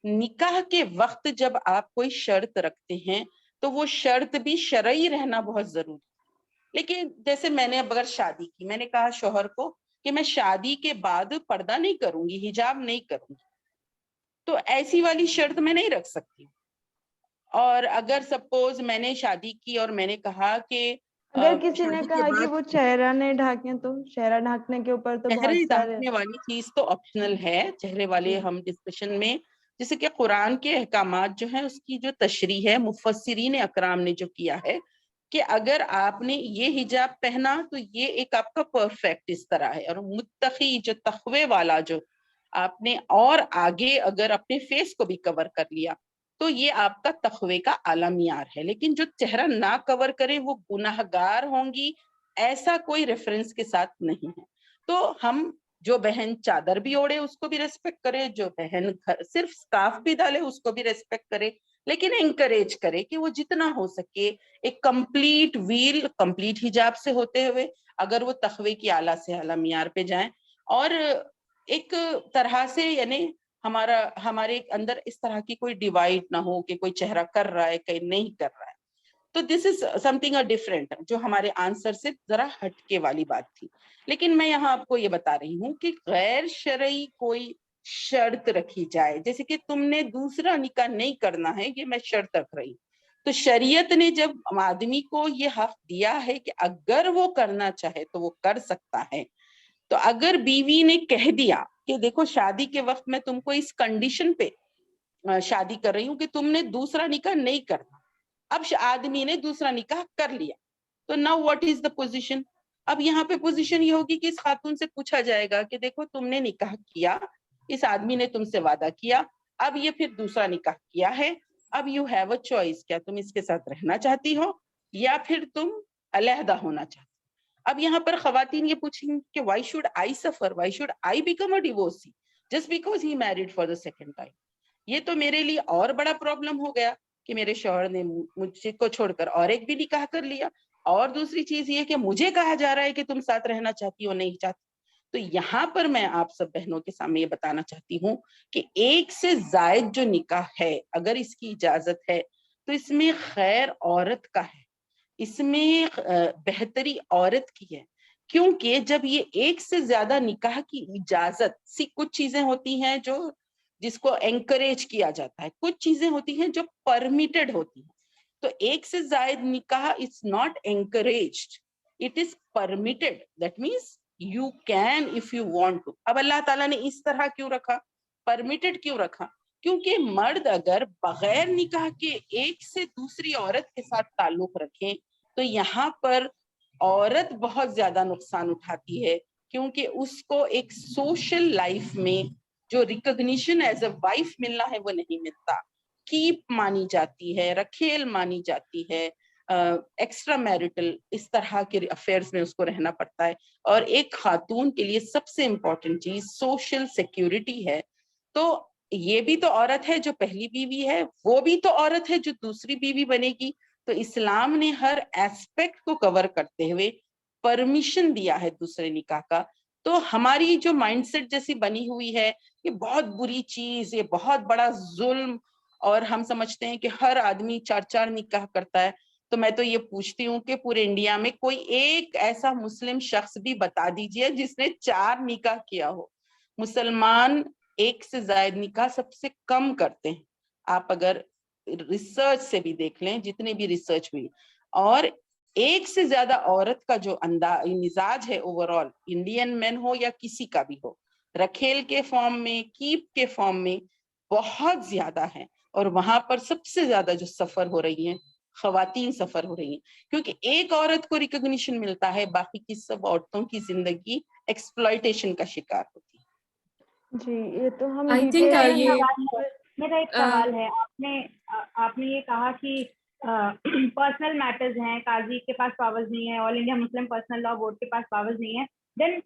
نکاح کے وقت جب آپ کوئی شرط رکھتے ہیں تو وہ شرط بھی شرعی رہنا بہت ضروری. لیکن جیسے میں نے اب اگر شادی کی، میں نے کہا شوہر کو کہ میں شادی کے بعد پردہ نہیں کروں گی، حجاب نہیں کروں گی، تو ایسی والی شرط میں نہیں رکھ سکتی. اور اگر سپوز میں نے شادی کی اور میں نے کہا کہ اگر کسی نے کہا کہ وہ چہرہ نہیں ڈھانکیں، تو چہرہ ڈھانکنے کے اوپر تو چہرے بہت سارے ڈھانکنے والی چیز تو آپشنل ہے. چہرے والے ہم ڈسکشن میں جیسے کہ قرآن کے احکامات جو ہیں اس کی جو تشریح ہے مفسرین اکرام نے جو کیا ہے کہ اگر آپ نے یہ حجاب پہنا تو یہ ایک آپ کا پرفیکٹ اس طرح ہے، اور متقی جو تقوی والا جو آپ نے اور آگے اگر اپنے فیس کو بھی کور کر لیا تو یہ آپ کا تقوی کا اعلی معیار ہے. لیکن جو چہرہ نہ کور کرے وہ گناہگار ہوں گی، ایسا کوئی ریفرنس کے ساتھ نہیں ہے. تو ہم جو بہن چادر بھی اوڑے اس کو بھی ریسپیکٹ کرے، جو بہن صرف سکارف بھی ڈالے اس کو بھی ریسپیکٹ کرے، لیکن انکریج کرے کہ وہ جتنا ہو سکے ایک کمپلیٹ ویل کمپلیٹ حجاب سے ہوتے ہوئے اگر وہ تقوی کی اعلیٰ سے اعلیٰ معیار پہ جائیں، اور ایک طرح سے یعنی ہمارے اندر اس طرح کی کوئی ڈیوائڈ نہ ہو کہ کوئی چہرہ کر رہا ہے کوئی نہیں کر رہا ہے. تو this is some thing different جو ہمارے آنسر سے ذرا ہٹکے والی بات تھی. لیکن میں یہاں آپ کو یہ بتا رہی ہوں کہ غیر شرعی کوئی شرط رکھی جائے، جیسے کہ تم نے دوسرا نکاح نہیں کرنا ہے، یہ میں شرط رکھ رہی. تو شریعت نے جب آدمی کو یہ حق دیا ہے کہ اگر وہ کرنا چاہے تو وہ کر سکتا ہے، تو اگر بیوی نے کہہ دیا کہ دیکھو شادی کے وقت میں تم کو اس کنڈیشن پہ شادی کر رہی ہوں کہ تم نے دوسرا نکاح نہیں کرنا، اب آدمی نے دوسرا نکاح کر لیا، تو now what is the position? اب یہاں پہ پوزیشن یہ ہوگی کہ اس خاتون سے پوچھا جائے گا کہ دیکھو تم نے نکاح کیا، اس آدمی نے تم سے وعدہ کیا، اب یہ پھر دوسرا نکاح کیا ہے، اب یو ہیو اے چوائس، کیا تم اس کے ساتھ رہنا چاہتی ہو یا پھر تم علیحدہ ہونا چاہتی. اب یہاں پر خواتین یہ پوچھیں کہ Y should I suffer, why should I become a divorcee just because he married for the second time. یہ تو میرے لیے اور بڑا پرابلم ہو گیا کہ میرے شوہر نے مجھ کو چھوڑ کر اور ایک بھی نکاح کر لیا، اور دوسری چیز یہ کہ مجھے کہا جا رہا ہے کہ تم ساتھ رہنا چاہتی ہو نہیں چاہتی. تو یہاں پر میں آپ سب بہنوں کے سامنے یہ بتانا چاہتی ہوں کہ ایک سے زائد جو نکاح ہے اگر اس کی اجازت ہے تو اس میں خیر عورت کا ہے، اس میں بہتری عورت کی ہے. کیونکہ جب یہ ایک سے زیادہ نکاح کی اجازت کچھ چیزیں ہوتی ہیں جو جس کو انکریج کیا جاتا ہے، کچھ چیزیں ہوتی ہیں جو پرمیٹڈ ہوتی ہیں. تو ایک سے زائد نکاح it's not encouraged, it is permitted, that means you can if you want to. اب اللہ تعالیٰ نے اس طرح کیوں رکھا، پرمیٹڈ کیوں رکھا؟ کیونکہ مرد اگر بغیر نکاح کے ایک سے دوسری عورت کے ساتھ تعلق رکھیں تو یہاں پر عورت بہت زیادہ نقصان اٹھاتی ہے، کیونکہ اس کو ایک سوشل لائف میں جو ریکگنیشن ایز اے وائف ملنا ہے وہ نہیں ملتا، کیپ مانی جاتی ہے، رکھیل مانی جاتی ہے، ایکسٹرا میرٹل اس طرح کے افیئرز میں اس کو رہنا پڑتا ہے. اور ایک خاتون کے لیے سب سے امپورٹنٹ چیز سوشل سیکیورٹی ہے. تو یہ بھی تو عورت ہے جو پہلی بیوی ہے، وہ بھی تو عورت ہے جو دوسری بیوی بنے گی. تو اسلام نے ہر ایسپیکٹ کو کور کرتے ہوئے پرمیشن دیا ہے دوسرے نکاح کا. تو ہماری جو مائنڈ سیٹ جیسی بنی ہوئی ہے، یہ بہت بری چیز، یہ بہت بڑا ظلم، اور ہم سمجھتے ہیں کہ ہر آدمی 4 نکاح کرتا ہے. تو میں تو یہ پوچھتی ہوں کہ پورے انڈیا میں کوئی ایک ایسا مسلم شخص بھی بتا دیجئے جس نے 4 نکاح کیا ہو. مسلمان ایک سے زائد نکاح سب سے کم کرتے ہیں. آپ اگر ریسرچ سے بھی دیکھ لیں، جتنے بھی ریسرچ ہوئی، اور ایک سے زیادہ عورت کا جو مزاج ہے اوور آل، انڈین مین ہو یا کسی کا بھی ہو، رکھیل کے فارم میں، کیپ کے فارم میں بہت زیادہ ہے. اور وہاں پر سب سے زیادہ جو سفر ہو رہی ہیں خواتین سفر ہو رہی ہیں، کیونکہ ایک عورت کو ریکگنیشن ملتا ہے، باقی کی سب عورتوں کی زندگی ایکسپلائٹیشن کا شکار ہوتی ہے. جی یہ تو ہم I think میرا ایک سوال ہے. آپ نے یہ کہا کہ پرسنل میٹرز ہیں، قاضی کے پاس پاورز نہیں ہے، آل انڈیا مسلم پرسنل لا بورڈ کے پاس پاورز نہیں ہے، دین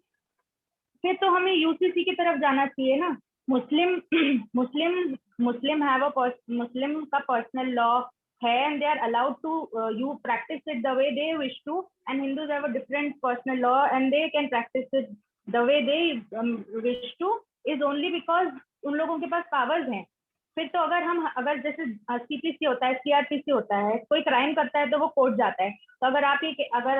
پھر تو ہمیں UCC کی طرف جانا چاہیے نا. مسلم کا پرسنل لا ہے and they are allowed to you practice it the way they wish to, and Hindus have a different personal law and they can practice it the way they wish to, is only because ان لوگوں کے پاس powers ہیں. پھر تو اگر جیسے CPC ہوتا ہے، CRPC ہوتا ہے، کوئی کرائم کرتا ہے تو وہ کورٹ جاتا ہے. تو اگر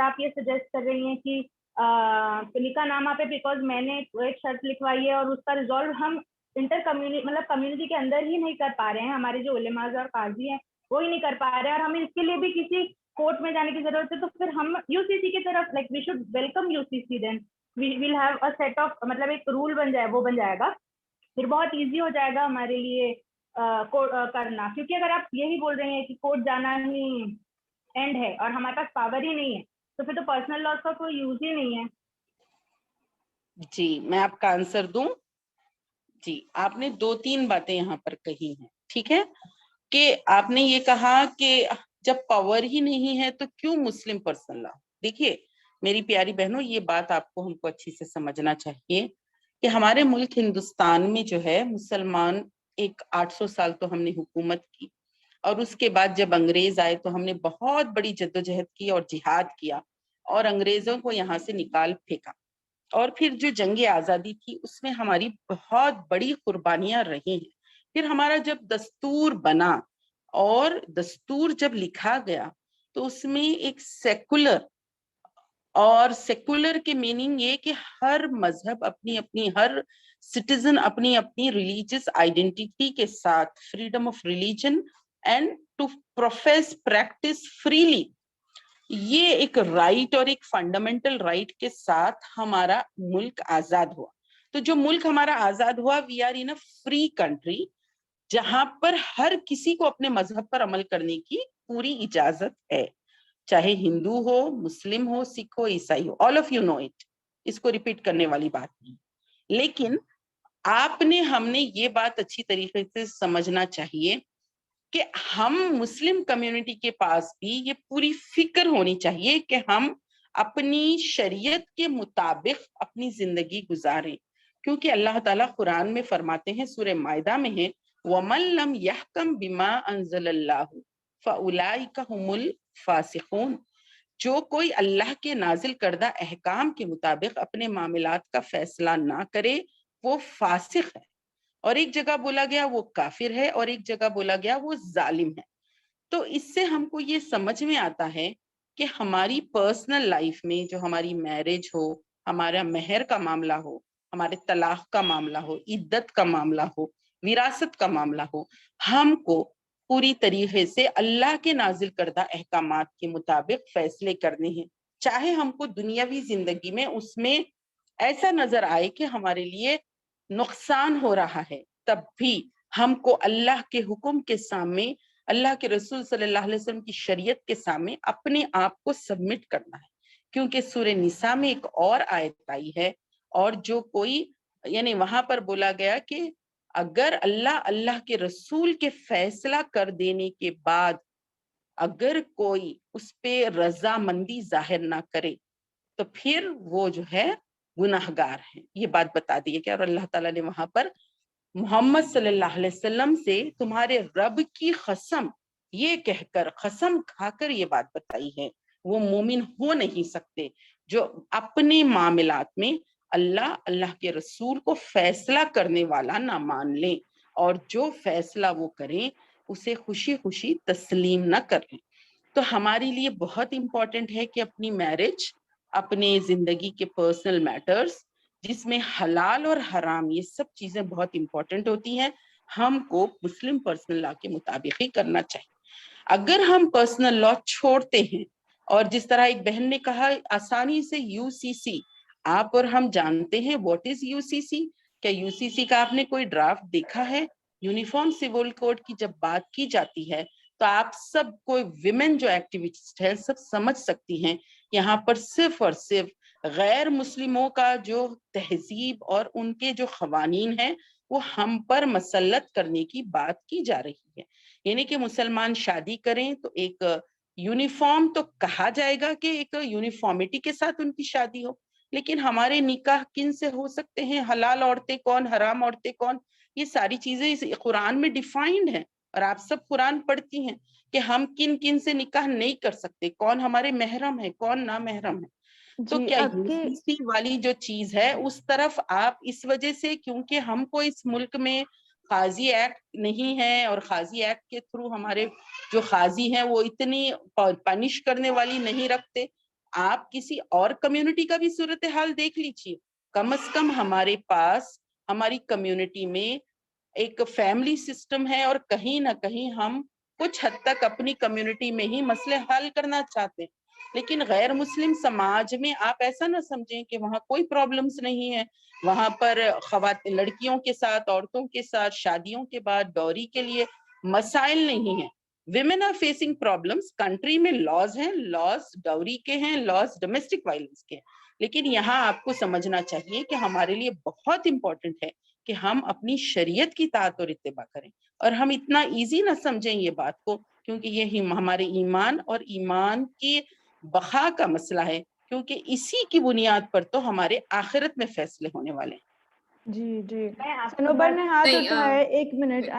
آپ یہ سجیسٹ کر رہی ہیں کہ نکاح نامہ پہ بیکاز میں نے ایک شرط لکھوائی ہے اور اس کا ریزالو ہم کمیونٹی کے اندر ہی نہیں کر پا رہے ہیں، ہمارے جو علماء اور قاضی ہیں وہ ہی نہیں کر پا رہے ہیں، اور ہمیں اس کے لیے بھی کسی کورٹ میں جانے کی ضرورت ہے، تو پھر ہم UCC کی طرف like we should welcome UCC. Then we will have a set of مطلب ایک رول بن جائے گا، پھر بہت ایزی ہو جائے گا ہمارے لیے کرنا. کیونکہ اگر آپ یہی بول رہے ہیں کہ کورٹ جانا ہی اینڈ ہے اور ہمارے پاس پاور ہی نہیں ہے، تو پھر تو پرسنل لاس کا کوئی یوز ہی نہیں ہے. جی میں آپ کا آنسر دوں. جی آپ نے 2-3 باتیں یہاں پر کہی ہیں، ٹھیک ہے، کہ آپ نے یہ کہا کہ جب پاور ہی نہیں ہے تو کیوں مسلم پرسنل لا. دیکھیے میری پیاری بہنوں، یہ بات آپ کو ہم کو اچھی سے سمجھنا چاہیے کہ ہمارے ملک ہندوستان میں جو ہے مسلمان ایک 800 سال تو ہم نے حکومت کی، اور اس کے بعد جب انگریز آئے تو ہم نے بہت بڑی جدوجہد کی اور جہاد کیا اور انگریزوں کو یہاں سے نکال پھینکا. اور پھر جو جنگ آزادی تھی اس میں ہماری بہت بڑی قربانیاں رہی ہیں. پھر ہمارا جب دستور بنا اور دستور جب لکھا گیا تو اس میں ایک سیکولر، اور سیکولر کے میننگ یہ کہ ہر مذہب اپنی ہر سٹیزن اپنی ریلیجیس آئیڈینٹی کے ساتھ freedom of religion and to profess practise freely, یہ ایک رائٹ اور ایک فنڈامنٹل رائٹ کے ساتھ ہمارا ملک آزاد ہوا. تو جو ملک ہمارا آزاد ہوا، we are in a free country جہاں پر ہر کسی کو اپنے مذہب پر عمل کرنے کی پوری اجازت ہے، چاہے ہندو ہو، مسلم ہو، سکھ ہو، عیسائی ہو. All of you know it, اس کو ریپیٹ کرنے والی بات نہیں. لیکن ہم نے یہ بات اچھی طریقے سے سمجھنا چاہیے کہ ہم مسلم کمیونٹی کے پاس بھی یہ پوری فکر ہونی چاہیے کہ ہم اپنی شریعت کے مطابق اپنی زندگی گزاریں. کیونکہ اللہ تعالیٰ قرآن میں فرماتے ہیں، سورہ مائدہ میں ہے، وَمَن لَمْ يَحْكَمْ بِمَا أَنزَلَ اللَّهُ فَأُولَٰئِكَ هُمُ الْفَاسِقُونَ. جو کوئی اللہ کے نازل کردہ احکام کے مطابق اپنے معاملات کا فیصلہ نہ کرے وہ فاسق ہے. اور ایک جگہ بولا گیا وہ کافر ہے، اور ایک جگہ بولا گیا وہ ظالم ہے. تو اس سے ہم کو یہ سمجھ میں آتا ہے کہ ہماری پرسنل لائف میں جو ہماری میرج ہو، ہمارا مہر کا معاملہ ہو، ہمارے طلاق کا معاملہ ہو، عدت کا معاملہ ہو، وراثت کا معاملہ ہو، ہم کو پوری طریقے سے اللہ کے نازل کردہ احکامات کے مطابق فیصلے کرنے ہیں. چاہے ہم کو دنیاوی زندگی میں اس میں ایسا نظر آئے کہ ہمارے لیے نقصان ہو رہا ہے، تب بھی ہم کو اللہ کے حکم کے سامنے، اللہ کے رسول صلی اللہ علیہ وسلم کی شریعت کے سامنے اپنے آپ کو سبمٹ کرنا ہے. کیونکہ سورہ نساء میں ایک اور آیت آئی ہے، اور جو کوئی یعنی وہاں پر بولا گیا کہ اگر اللہ کے رسول کے فیصلہ کر دینے کے بعد اگر کوئی اس پہ رضامندی ظاہر نہ کرے تو پھر وہ جو ہے گناہگار ہے. یہ بات بتا دی ہے کہ اور اللہ تعالیٰ نے وہاں پر محمد صلی اللہ علیہ وسلم سے تمہارے رب کی قسم یہ کہہ کر، قسم کھا کر یہ بات بتائی ہے، وہ مومن ہو نہیں سکتے جو اپنے معاملات میں اللہ کے رسول کو فیصلہ کرنے والا نہ مان لیں، اور جو فیصلہ وہ کریں اسے خوشی خوشی تسلیم نہ کریں. تو ہمارے لیے بہت امپورٹنٹ ہے کہ اپنی میرج، اپنے زندگی کے پرسنل میٹرز جس میں حلال اور حرام یہ سب چیزیں بہت امپورٹنٹ ہوتی ہیں، ہم کو مسلم پرسنل لا کے مطابق ہی کرنا چاہیے. اگر ہم پرسنل لا چھوڑتے ہیں، اور جس طرح ایک بہن نے کہا آسانی سے UCC، آپ اور ہم جانتے ہیں واٹ از UCC. کیا UCC کا آپ نے کوئی ڈرافٹ دیکھا ہے؟ یونیفارم سول کوڈ کی جب بات کی جاتی ہے تو آپ سب کوئی ویمن جو ایکٹیوسٹ ہے سب سمجھ سکتی ہیں یہاں پر صرف اور صرف غیر مسلموں کا جو تہذیب اور ان کے جو قوانین ہیں وہ ہم پر مسلط کرنے کی بات کی جا رہی ہے. یعنی کہ مسلمان شادی کریں تو ایک یونیفارم تو کہا جائے گا کہ ایک یونیفارمٹی کے ساتھ ان کی شادی ہو، لیکن ہمارے نکاح کن سے ہو سکتے ہیں، حلال عورتیں کون، حرام عورتیں کون، یہ ساری چیزیں اس قرآن میں ڈیفائنڈ ہیں. اور آپ سب قرآن پڑھتی ہیں کہ ہم کن کن سے نکاح نہیں کر سکتے، کون ہمارے محرم ہے کون نا محرم ہے. تو جی کیا آپ کے UCC والی جو چیز ہے اس طرف آپ اس وجہ سے، کیونکہ ہم کو اس ملک میں قاضی ایکٹ نہیں ہے اور قاضی ایکٹ کے تھرو ہمارے جو قاضی ہیں وہ اتنی پنش کرنے والی نہیں رکھتے، آپ کسی اور کمیونٹی کا بھی صورتحال دیکھ لیجیے. کم از کم ہمارے پاس ہماری کمیونٹی میں ایک فیملی سسٹم ہے، اور کہیں نہ کہیں ہم کچھ حد تک اپنی کمیونٹی میں ہی مسئلے حل کرنا چاہتے ہیں. لیکن غیر مسلم سماج میں آپ ایسا نہ سمجھیں کہ وہاں کوئی پرابلمز نہیں ہے. وہاں پر خواتین لڑکیوں کے ساتھ، عورتوں کے ساتھ شادیوں کے بعد ڈوری کے لیے مسائل نہیں ہیں. Women are facing problems, country میں لاز ہیں، لاز ڈوری کے ہیں، لاز ڈومیسٹک وائلنس کے ہیں. لیکن یہاں آپ کو سمجھنا چاہیے کہ ہمارے لیے بہت امپورٹنٹ ہے کہ ہم اپنی شریعت کی اطاعت اور اتباع کریں، اور ہم اتنا ایزی نہ سمجھیں یہ بات کو، کیونکہ یہ ہمارے ایمان اور ایمان کی بقا کا مسئلہ ہے، کیونکہ اسی کی بنیاد پر تو ہمارے آخرت میں فیصلے ہونے والے ہیں. جی جی میں آپ کو سنوبر نے ہاتھ نہیں اٹھایا ہے، 1 منٹ.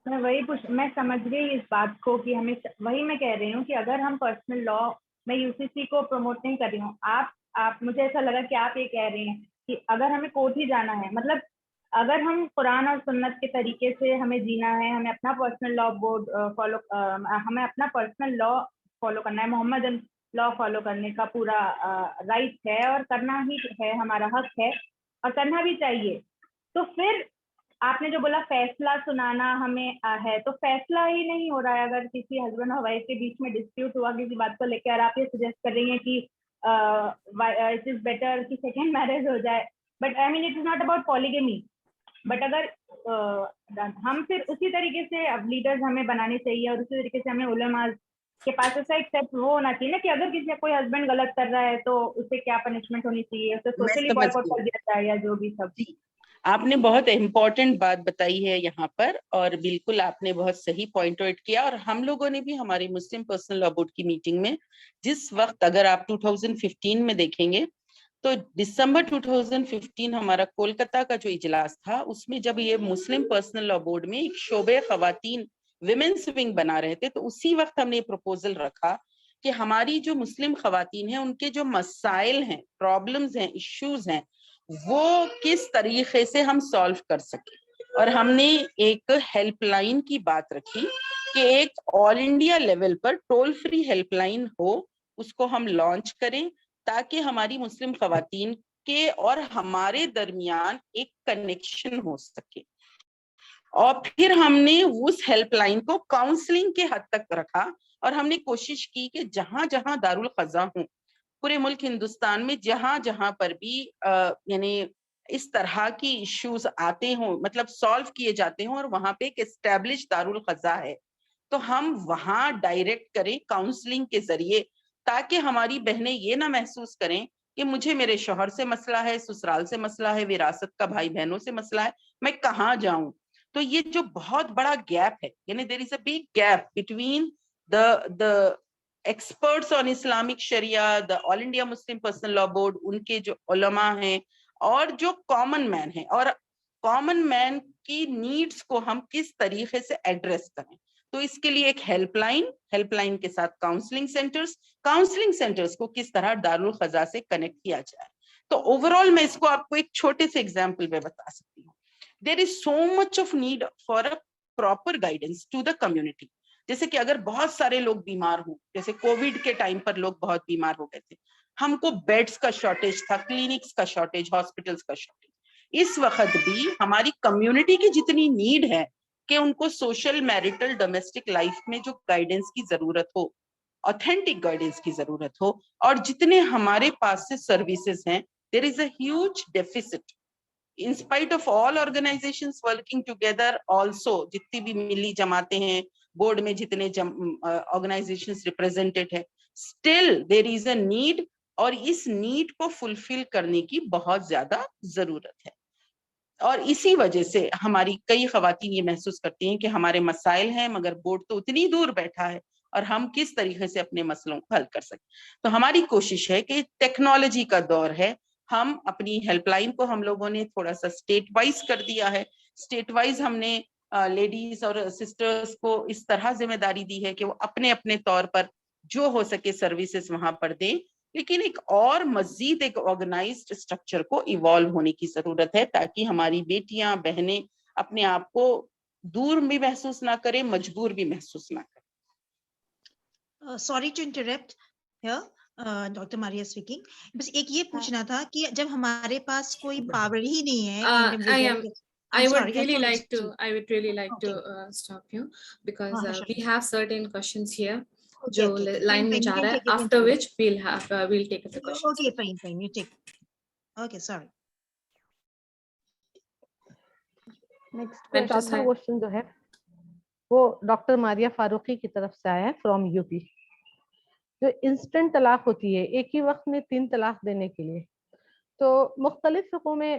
میں میں سمجھ گئی اس بات کو کہ ہمیں وہی میں کہہ رہی ہوں کہ اگر ہم پرسنل لا، میں UCC کو پروموٹ نہیں کر رہی ہوں، آپ مجھے ایسا لگا کہ آپ یہ کہہ رہی ہیں کہ اگر ہمیں کورٹ ہی جانا ہے، مطلب اگر ہم قرآن اور سنت کے طریقے سے ہمیں جینا ہے، ہمیں اپنا پرسنل لا بورڈ فالو، ہمیں اپنا پرسنل لا فالو کرنا ہے، محمد لا فالو کرنے کا پورا رائٹ ہے، اور کرنا ہی ہے، ہمارا حق ہے اور کرنا بھی چاہیے. تو پھر آپ نے جو بولا فیصلہ سنانا ہمیں ہے، تو فیصلہ ہی نہیں ہو رہا ہے. اگر کسی ہسبینڈ اور وائف کے بیچ میں ڈسپیوٹ ہوا کسی بات کو لے کے، اور آپ یہ سجیسٹ کر رہی ہیں کہ اٹ از بیٹر کہ سیکنڈ میرج ہو جائے، but I mean it is not about polygamy. But اگر ہم پھر اسی طریقے سے لیڈرز ہمیں بنانے چاہیے، اور اسی طریقے سے ہمیں علماء کے پاس ایسا ایک سیٹ وہ ہونا چاہیے نا کہ اگر کسی کوئی ہسبینڈ غلط کر رہا ہے تو اسے کیا پنشمنٹ ہونی چاہیے، اسے میں سوشلی سمجھ بائیکاٹ گئی. کر دیا جائے یا جو بھی سب. جی، آپ نے بہت امپورٹنٹ بات بتائی ہے یہاں پر، اور بالکل آپ نے بہت صحیح پوائنٹ آؤٹ کیا. اور ہم لوگوں نے بھی ہماری مسلم پرسنل لا بورڈ کی میٹنگ میں جس وقت، اگر آپ 2015 میں دیکھیں گے تو دسمبر 2015 ہمارا کولکتہ کا جو اجلاس تھا، اس میں جب یہ مسلم پرسنل لا بورڈ میں ایک شعبے خواتین ویمنس ونگ بنا رہے تھے، تو اسی وقت ہم نے یہ پروپوزل رکھا کہ ہماری جو مسلم خواتین ہیں ان کے جو مسائل ہیں، پرابلمز ہیں، ایشوز ہیں، وہ کس طریقے سے ہم سالو کر سکیں. اور ہم نے ایک ہیلپ لائن کی بات رکھی کہ ایک آل انڈیا لیول پر ٹول فری ہیلپ لائن ہو، اس کو ہم لانچ کریں تاکہ ہماری مسلم خواتین کے اور ہمارے درمیان ایک کنیکشن ہو سکے. اور پھر ہم نے اس ہیلپ لائن کو کاؤنسلنگ کے حد تک رکھا، اور ہم نے کوشش کی کہ جہاں جہاں دارالقضا ہوں پورے ملک ہندوستان میں، جہاں جہاں پر بھی یعنی اس طرح کی ایشوز آتے ہوں, مطلب سالو کیے جاتے ہوں, اور وہاں پہ ایک اسٹیبلش دارالقضا ہے, تو ہم وہاں ڈائریکٹ کریں کاؤنسلنگ کے ذریعے, تاکہ ہماری بہنیں یہ نہ محسوس کریں کہ مجھے میرے شوہر سے مسئلہ ہے, سسرال سے مسئلہ ہے, وراثت کا بھائی بہنوں سے مسئلہ ہے, میں کہاں جاؤں. تو یہ جو بہت بڑا گیپ ہے, یعنی there is a big gap between the experts on Islamic Sharia, the All India Muslim Personal Law Board, ان کے جو علماء ہیں, اور جو کامن مین ہیں, اور کامن مین کی نیڈس کو ہم کس طریقے سے ایڈریس کریں. تو اس کے لیے ایک ہیلپ لائن کے ساتھ کاؤنسلنگ سینٹرز کو کس طرح دارالقضا سے کنیکٹ کیا جائے. تو اوور آل میں اس کو آپ کو ایک چھوٹے سے ایگزامپل میں بتا سکتی ہوں. There is so much of need for a proper guidance to the community. جیسے کہ اگر بہت سارے لوگ بیمار ہوں, جیسے کووڈ کے ٹائم پر لوگ بہت بیمار ہو گئے تھے, ہم کو بیڈز کا شارٹیج تھا, کلینکس کا شارٹیج, ہاسپٹلس کا شارٹیج. اس وقت بھی ہماری کمیونٹی کی جتنی نیڈ ہے کہ ان کو سوشل, میرٹل, ڈومیسٹک لائف میں جو گائیڈنس کی ضرورت ہو, آتھینٹک گائیڈنس کی ضرورت ہو, اور جتنے ہمارے پاس سے سروسز ہیں, there is a huge deficit. In spite of all organizations working together also, جتنی بھی ملی جماعتیں ہیں, بورڈ میں جتنے organizations represented ہیں, still there is a need, اور اس نیڈ کو فلفل کرنے کی بہت زیادہ ضرورت ہے. اور اسی وجہ سے ہماری کئی خواتین یہ محسوس کرتی ہیں کہ ہمارے مسائل ہیں, مگر بورڈ تو اتنی دور بیٹھا ہے, اور ہم کس طریقے سے اپنے مسئلوں کو حل کر سکیں. تو ہماری کوشش ہے کہ ٹیکنالوجی کا دور ہے, ہم اپنی ہیلپ لائن کو ہم لوگوں نے تھوڑا سا اسٹیٹ وائز کر دیا ہے. اسٹیٹ وائز ہم نے لیڈیز اور سسٹرز کو اس طرح ذمہ داری دی ہے کہ وہ اپنے اپنے طور پر جو ہو سکے سروسز وہاں پر دیں, لیکن ایک اور مزید ایک آرگنائزڈ اسٹرکچر کو ایوالو ہونے کی ضرورت ہے, تاکہ ہماری بیٹیاں, بہنیں اپنے آپ کو دور بھی محسوس نہ کریں, مجبور بھی محسوس نہ کریں. Sorry to interrupt here, Dr. Maria speaking. بس ایک یہ پوچھنا تھا کہ جب ہمارے پاس کوئی پاور ہی نہیں ہے, I would really like to stop you, because we have certain questions here. جو line میں جا رہا ہے, after which we'll take up the questions. Okay, fine, you take. Okay, sorry. Next چوتھا question جو ہے وہ ڈاکٹر ماریہ فاروقی کی طرف سے آیا ہے فرام یو پی. جو انسٹنٹ طلاق ہوتی ہے ایک ہی وقت میں 3 طلاق دینے کے لیے, تو مختلف فقہوں میں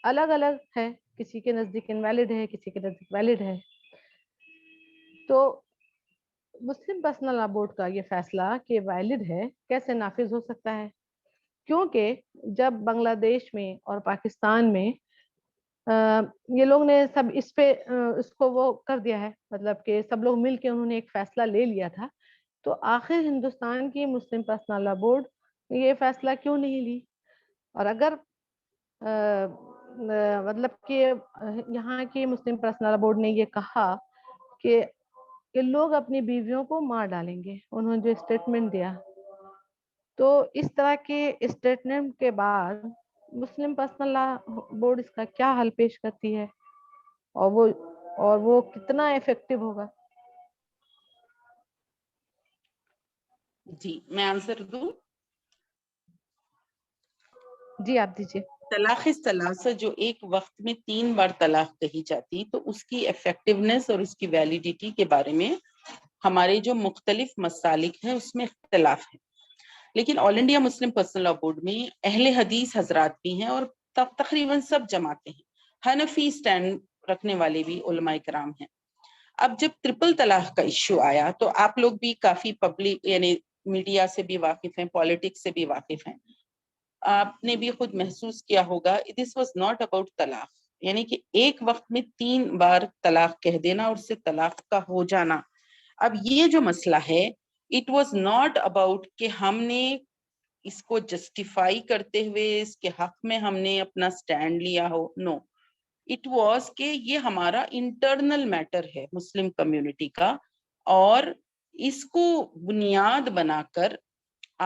الگ الگ ہے, کسی کے نزدیک انویلڈ ہے, کسی کے نزدیک ویلڈ ہے. تو مسلم پرسنل لا بورڈ کا یہ فیصلہ کہ ویلڈ ہے کیسے نافذ ہو سکتا ہے؟ کیونکہ جب بنگلہ دیش میں اور پاکستان میں یہ لوگ نے سب اس پہ اس کو وہ کر دیا ہے, مطلب کہ سب لوگ مل کے انہوں نے ایک فیصلہ لے لیا تھا, تو آخر ہندوستان کی مسلم پرسنل لا بورڈ یہ فیصلہ کیوں نہیں لی؟ اور اگر مطلب کہ یہاں کی مسلم پرسنل لا بورڈ نے یہ کہا کہ لوگ اپنی بیویوں کو مار ڈالیں گے, انہوں نے جو اسٹیٹمنٹ دیا, تو اس طرح کے اسٹیٹمنٹ کے بعد مسلم پرسنل لا بورڈ اس کا کیا حل پیش کرتی ہے, اور وہ کتنا افیکٹو ہوگا؟ جی میں آنسر دوں. جی آپ دیجیے. طلاق ثلاثہ جو ایک وقت میں 3 بار طلاق کہی جاتی, تو اس کی ایفیکٹونیس اور اس کی ویلیڈیٹی کے بارے میں ہمارے جو مختلف مسالک ہیں اس میں اختلاف ہے. لیکن آل انڈیا مسلم پرسنل لا بورڈ میں اہل حدیث حضرات بھی ہیں, اور تقریباً سب جماعتیں ہیں, حنفی سٹینڈ رکھنے والے بھی علماء کرام ہیں. اب جب ٹرپل طلاق کا ایشو آیا تو آپ لوگ بھی کافی پبلک یعنی میڈیا سے بھی واقف ہیں, پالیٹکس سے بھی واقف ہیں, آپ نے بھی خود محسوس کیا ہوگا, دس واز ناٹ اباؤٹ طلاق, یعنی کہ ایک وقت میں 3 بار طلاق کہہ دینا اور اس سے طلاق کا ہو جانا. اب یہ جو مسئلہ ہے, اٹ واز ناٹ اباؤٹ کہ ہم نے اس کو جسٹیفائی کرتے ہوئے اس کے حق میں ہم نے اپنا سٹینڈ لیا ہو, نو, اٹ واز کہ یہ ہمارا انٹرنل میٹر ہے مسلم کمیونٹی کا, اور اس کو بنیاد بنا کر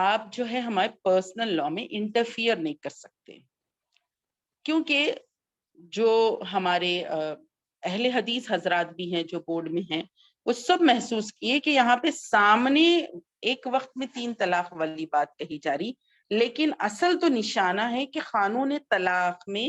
آپ جو ہے ہمارے پرسنل لا میں انٹرفیئر نہیں کر سکتے. کیونکہ جو ہمارے اہل حدیث حضرات بھی ہیں جو بورڈ میں ہیں, وہ سب محسوس کیے کہ یہاں پہ سامنے ایک وقت میں 3 طلاق والی بات کہی جا رہی, لیکن اصل تو نشانہ ہے کہ قانون طلاق میں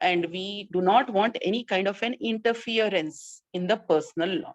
and we do not want any kind of an interference in the personal law।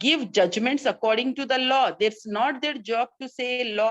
give judgments according to the law। It's not their job to say law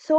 So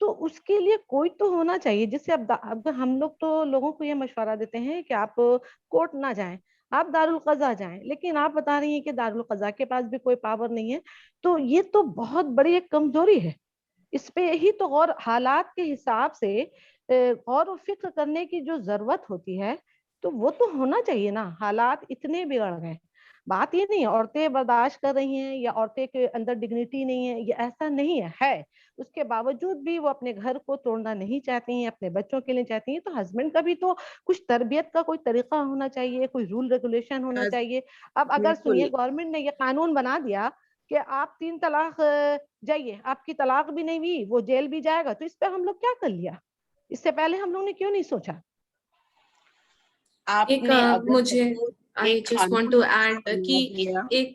تو اس کے لیے کوئی تو ہونا چاہیے جس سے اب ہم لوگ تو لوگوں کو یہ مشورہ دیتے ہیں کہ آپ کورٹ نہ جائیں, آپ دارالقضا جائیں, لیکن آپ بتا رہی ہیں کہ دارالقضا کے پاس بھی کوئی پاور نہیں ہے. تو یہ تو بہت بڑی ایک کمزوری ہے. اس پہ ہی تو غور, حالات کے حساب سے غور و فکر کرنے کی جو ضرورت ہوتی ہے تو وہ تو ہونا چاہیے نا. حالات اتنے بگڑ گئے, بات یہ نہیں ہے عورتیں برداشت کر رہی ہیں یا عورتیں کے اندر ڈگنیٹی نہیں ہے, یہ ایسا نہیں ہے. اس کے باوجود بھی وہ اپنے گھر کو توڑنا نہیں چاہتی ہیں, اپنے بچوں کے لیے چاہتی ہیں. تو ہسبینڈ کا بھی تو کچھ تربیت کا کوئی طریقہ ہونا چاہیے, کوئی رول ریگولیشن ہونا چاہیے. اب اگر سنیے گورنمنٹ نے یہ قانون بنا دیا کہ آپ 3 طلاق جائیے, آپ کی طلاق بھی نہیں ہوئی, وہ جیل بھی جائے گا, تو اس پہ ہم لوگ کیا کر لیا؟ اس سے پہلے ہم لوگ نے کیوں نہیں سوچا؟ مجھے I just want to add کہ ایک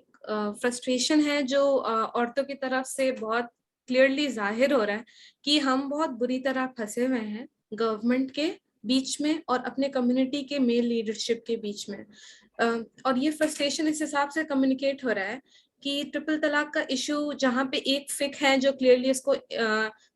فرسٹریشن ہے جو عورتوں کی طرف سے بہت کلیئرلی ظاہر ہو رہا ہے کہ ہم بہت بری طرح پھنسے ہوئے ہیں گورنمنٹ کے بیچ میں اور اپنے کمیونٹی کے میل لیڈرشپ کے بیچ میں. اور یہ فرسٹریشن اس حساب سے کمیونیکیٹ ہو رہا ہے کہ ٹرپل طلاق کا ایشو جہاں پہ ایک فک ہے جو کلیئرلی اس کو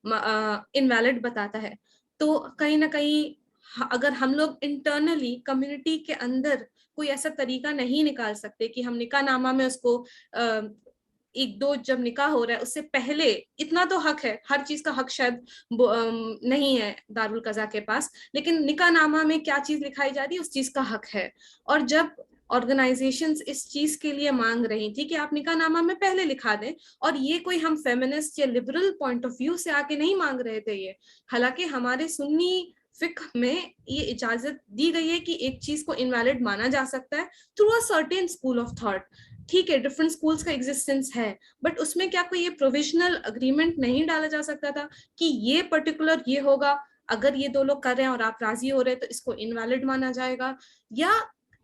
انویلڈ بتاتا ہے, تو کہیں نہ کہیں اگر ہم لوگ انٹرنلی کمیونٹی کے اندر کوئی ایسا طریقہ نہیں نکال سکتے کہ ہم نکاح نامہ میں اس کو ایک دو جب نکاح ہو رہا ہے اس سے پہلے, اتنا تو حق ہے, ہر چیز کا حق شاید نہیں ہے دارالقضا کے پاس, لیکن نکاح نامہ میں کیا چیز لکھائی جا رہی ہے اس چیز کا حق ہے. اور جب آرگنائزیشنز اس چیز کے لیے مانگ رہی تھی کہ آپ نکاح نامہ میں پہلے لکھا دیں, اور یہ کوئی ہم فیمنسٹ یا لبرل پوائنٹ آف ویو سے آ کے نہیں مانگ رہے تھے یہ, حالانکہ ہمارے سنی فقہ میں یہ اجازت دی گئی ہے کہ ایک چیز کو انویلڈ مانا جا سکتا ہے through a certain school of thought. ٹھیک ہے, ڈفرنٹ اسکولس کا ایگزسٹنس ہے, بٹ اس میں کیا کوئی یہ پروویژنل اگریمنٹ نہیں ڈالا جا سکتا تھا کہ یہ پرٹیکولر یہ ہوگا, اگر یہ 2 لوگ کر رہے ہیں اور آپ راضی ہو رہے ہیں تو اس کو انویلڈ مانا جائے گا, یا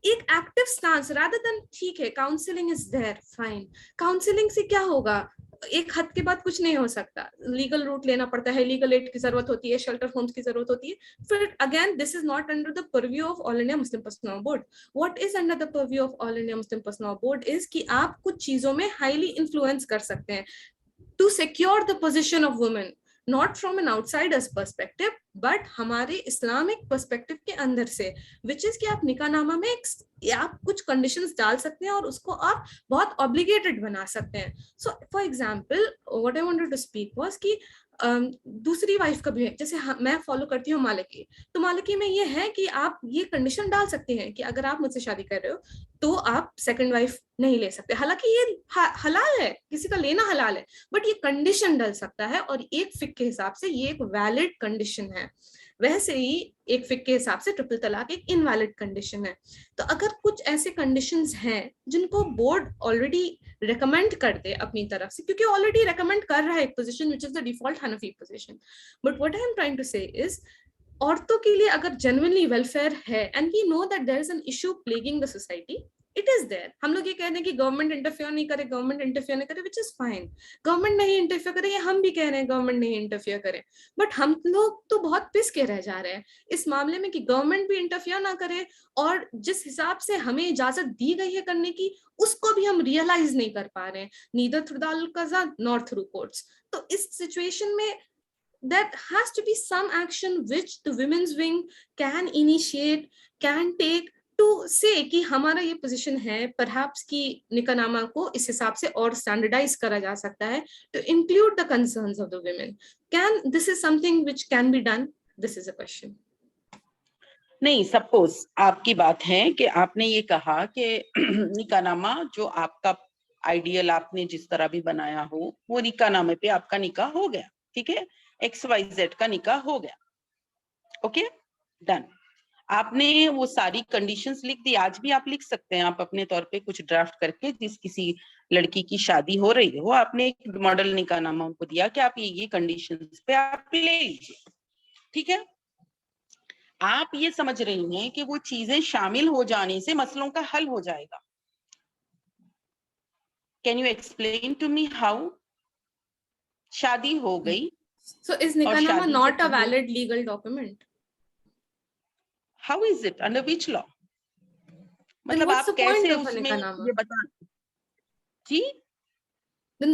ایک ایکٹیو سٹانس رادر دین ٹھیک ہے counselling is there, fine, counselling سے کیا ہوگا, ایک حد کے بعد کچھ نہیں ہو سکتا, لیگل روٹ لینا پڑتا ہے, لیگل ایڈ کی ضرورت ہوتی ہے, شیلٹر ہومز کی ضرورت ہوتی ہے. پھر again this is not under the purview of all India Muslim personal law board. What is under the purview of all India Muslim personal law board is کہ آپ کچھ چیزوں میں ہائیلی انفلوئنس کر سکتے ہیں to secure the position of woman, not from an outsider's perspective, but ہمارے Islamic perspective کے اندر سے, which is کہ آپ نکاح نامہ میں آپ کچھ کنڈیشنز ڈال سکتے ہیں اور اس کو آپ بہت obligated بنا سکتے ہیں. So for example, what I wanted to speak was کہ دوسری وائف کا بھی ہے, جیسے میں فالو کرتی ہوں مالکی, تو مالکی میں یہ ہے کہ آپ یہ کنڈیشن ڈال سکتے ہیں کہ اگر آپ مجھ سے شادی کر رہے ہو تو آپ سیکنڈ وائف نہیں لے سکتے, حالانکہ یہ حلال ہے, کسی کا لینا حلال ہے, بٹ یہ کنڈیشن ڈل سکتا ہے, اور ایک فقہ کے حساب سے یہ ایک ویلڈ کنڈیشن ہے. ویسے ہی ایک فقہ کے حساب سے ٹرپل طلاق ایک انویلڈ کنڈیشن ہے. تو اگر کچھ ایسے کنڈیشنز ہیں جن کو بورڈ آلریڈی ریکمینڈ کر دے اپنی طرف سے, کیونکہ آلریڈی ریکمینڈ کر رہا ہے ایک position which is the default حنفی position, but what I am trying to say is عورتوں کے لیے اگر جینوئنلی ویلفیئر ہے and we know that there is an issue plaguing the society, it is there. ہم لوگ یہ کہہ دیں کہ گورنمنٹ انٹرفیئر نہیں کرے, گورنمنٹ انٹرفیئر نہیں کرے, وچ از فائن, گورنمنٹ نہیں انٹرفیئر کرے, یہ ہم بھی کہہ رہے ہیں گورنمنٹ نہیں انٹرفیئر کرے, بٹ ہم لوگ تو بہت پس کے رہ جا رہے ہیں اس معاملے میں کہ گورنمنٹ بھی انٹرفیئر نہ کرے, اور جس حساب سے ہمیں اجازت دی گئی ہے کرنے کی اس کو بھی ہم ریئلائز نہیں کر پا رہے ہیں, نیدر تھرو دارالقضا نار تھرو کورٹس. تو اس سچویشن میں that has to be some action which the women's wing can initiate, can take to say کہ ہمارا یہ پوزیشن ہے, perhaps کہ نکاح نامہ کو اس حساب سے اور اسٹینڈرڈائز کرا جا سکتا ہے to include the concerns of the women. Can this is something which can be done? This is a question. نہیں, سپوز آپ کی بات ہے کہ آپ نے یہ کہا کہ نکاح نامہ جو آپ کا آئیڈیل آپ نے جس طرح بھی بنایا ہو وہ نکاح نامے پہ آپ کا نکاح ہو گیا, ٹھیک ہے, XYZ کا نکاح ہو گیا, اوکے ڈن. آپ نے وہ ساری کنڈیشنز لکھ دی, آج بھی آپ لکھ سکتے ہیں, آپ اپنے طور پہ کچھ ڈرافٹ کر کے جس کسی لڑکی کی شادی ہو رہی ہو آپ نے ایک ماڈل نکاح نامہ ان کو دیا کہ آپ یہ کنڈیشنز پہ آپ لے لیجیے, ٹھیک ہے. آپ یہ سمجھ رہی ہیں کہ وہ چیزیں شامل ہو جانے سے مسئلوں کا حل ہو جائے گا. Can you explain to me how? شادی ہو گئی, So is نکاح نامہ not a valid legal document? How is it? Under which law? مطلب what's آپ the point کیسے of a اس میں نکاح نامہ? یہ بتا جی then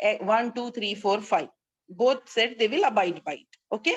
1 2 3 4 5 both said they will abide by it, okay?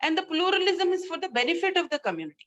and the pluralism is for the benefit of the community।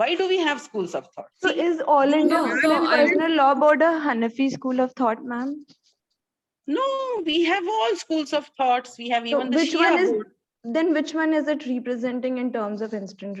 Why do we have schools of thought? So See, is All India No, Muslim no, Personal Law Board a Hanafi school of thought, ma'am? no, we have all schools of thoughts. We have So even the which Shia one is board. then which one is it representing in terms of instant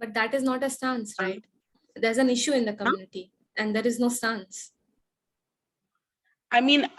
but that is not a stance, right? There's an issue in the community and there is no stance. I mean,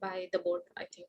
by the board, I think.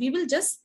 we will just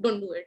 don't do it,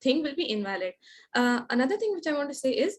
thing will be invalid. Another thing which I want to say is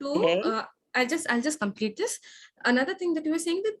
to I'll just complete this. Another thing that you were saying that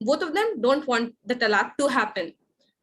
both of them don't want the talaq to happen,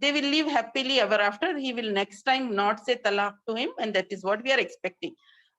they will live happily ever after. He will next time not say talaq to him and that is what we are expecting.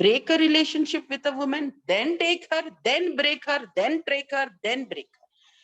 break a relationship with a woman, then take her, then break her, then take her, then break her.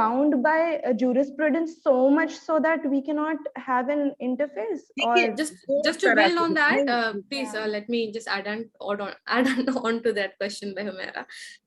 bound by jurisprudence so much so that we cannot have an interface? Or just to build on that, please let me just add on to that question by Humaira,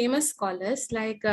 famous scholars like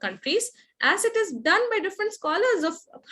countries, as it is done by different scholars of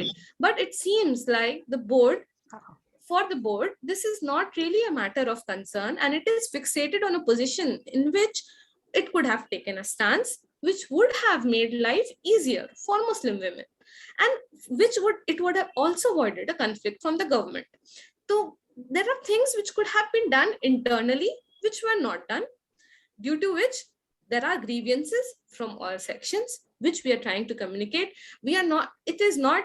it. But it seems like for the board, this is not really a matter of concern, and it is fixated on a position in which it could have taken a stance which would have made life easier for Muslim women, and it would have also avoided a conflict from the government. So there are things which could have been done internally which were not done, due to which there are grievances from all sections which we are trying to communicate. We are not, it is not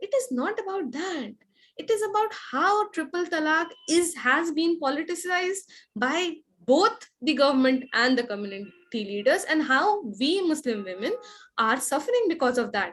It is not about that. It is about how triple talaq has been politicized by both the government and the community leaders, and how we Muslim women are suffering because of that.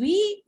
we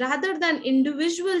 rather than individual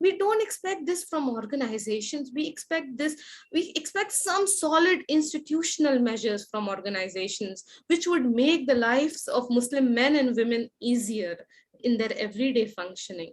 We don't expect this from organizations. We expect some solid institutional measures from organizations which would make the lives of Muslim men and women easier in their everyday functioning.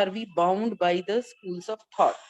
are we bound by the schools of thought?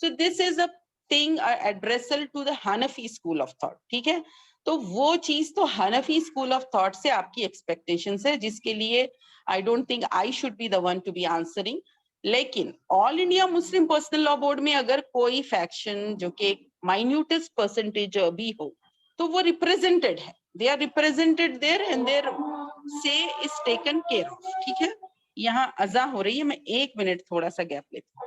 So this is a thing addressal to the Hanafi school of thought. ٹھیک ہے, تو وہ چیز تو Hanafi school of thought سے آپ کی expectations ہے, جس کے لیے I don't think I should be the one to be answering. لیکن آل انڈیا مسلم پرسنل لا بورڈ میں اگر کوئی فیکشن جو کہ مائنیوٹسٹ پرسنٹیج بھی ہو تو وہ ریپرزینٹیڈ ہے, they are represented there and there سے از ٹیکن کیئر آف. ٹھیک ہے, یہاں اذان ہو رہی ہے, میں 1 منٹ تھوڑا سا گیپ لیتی ہوں.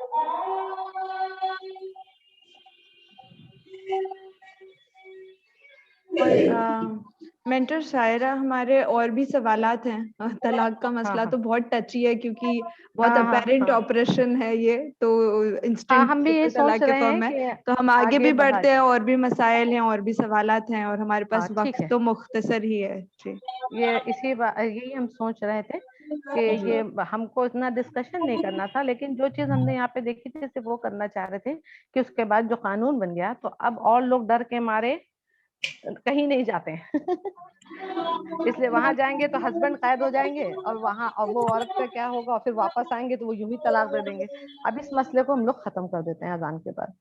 اور مینٹر شاعرہ, ہمارے اور بھی سوالات ہیں. طلاق کا مسئلہ تو بہت ٹچی ہے کیونکہ بہت اپیرنٹ آپریشن ہے یہ, تو ہم بھی یہ سوچ رہے ہیں کہ تو ہم آگے بھی بڑھتے ہیں, اور بھی مسائل ہیں اور بھی سوالات ہیں, اور ہمارے پاس وقت تو مختصر ہی ہے. جی, یہ یہی ہم سوچ رہے تھے کہ یہ ہم کو اتنا ڈسکشن نہیں کرنا تھا, لیکن جو چیز ہم نے یہاں پہ دیکھی تھی صرف وہ کرنا چاہ رہے تھے کہ اس کے بعد جو قانون بن گیا تو اب اور لوگ ڈر کے مارے کہیں نہیں جاتے ہیں. اس لیے وہاں جائیں گے تو ہسبینڈ قید ہو جائیں گے, اور وہاں اب وہ عورت کا کیا ہوگا, اور پھر واپس آئیں گے تو وہ یوں ہی طلاق دے دیں گے. اب اس مسئلے کو ہم لوگ ختم کر دیتے ہیں اذان کے بعد.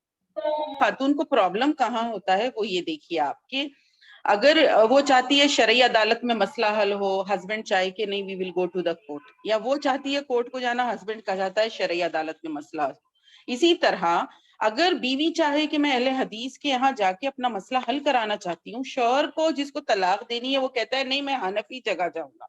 خاتون کو پرابلم کہاں ہوتا ہے وہ یہ دیکھیے آپ کہ اگر وہ چاہتی ہے شرعی عدالت میں مسئلہ حل ہو, ہسبینڈ چاہے کہ نہیں وی ول گو ٹو دا کورٹ, یا وہ چاہتی ہے کورٹ کو جانا, ہسبینڈ کا چاہتا ہے شرعی عدالت میں مسئلہ حل. اسی طرح اگر بیوی چاہے کہ میں اہل حدیث کے یہاں جا کے اپنا مسئلہ حل کرانا چاہتی ہوں, شوہر کو جس کو طلاق دینی ہے وہ کہتا ہے نہیں میں حنفی جگہ جاؤں گا,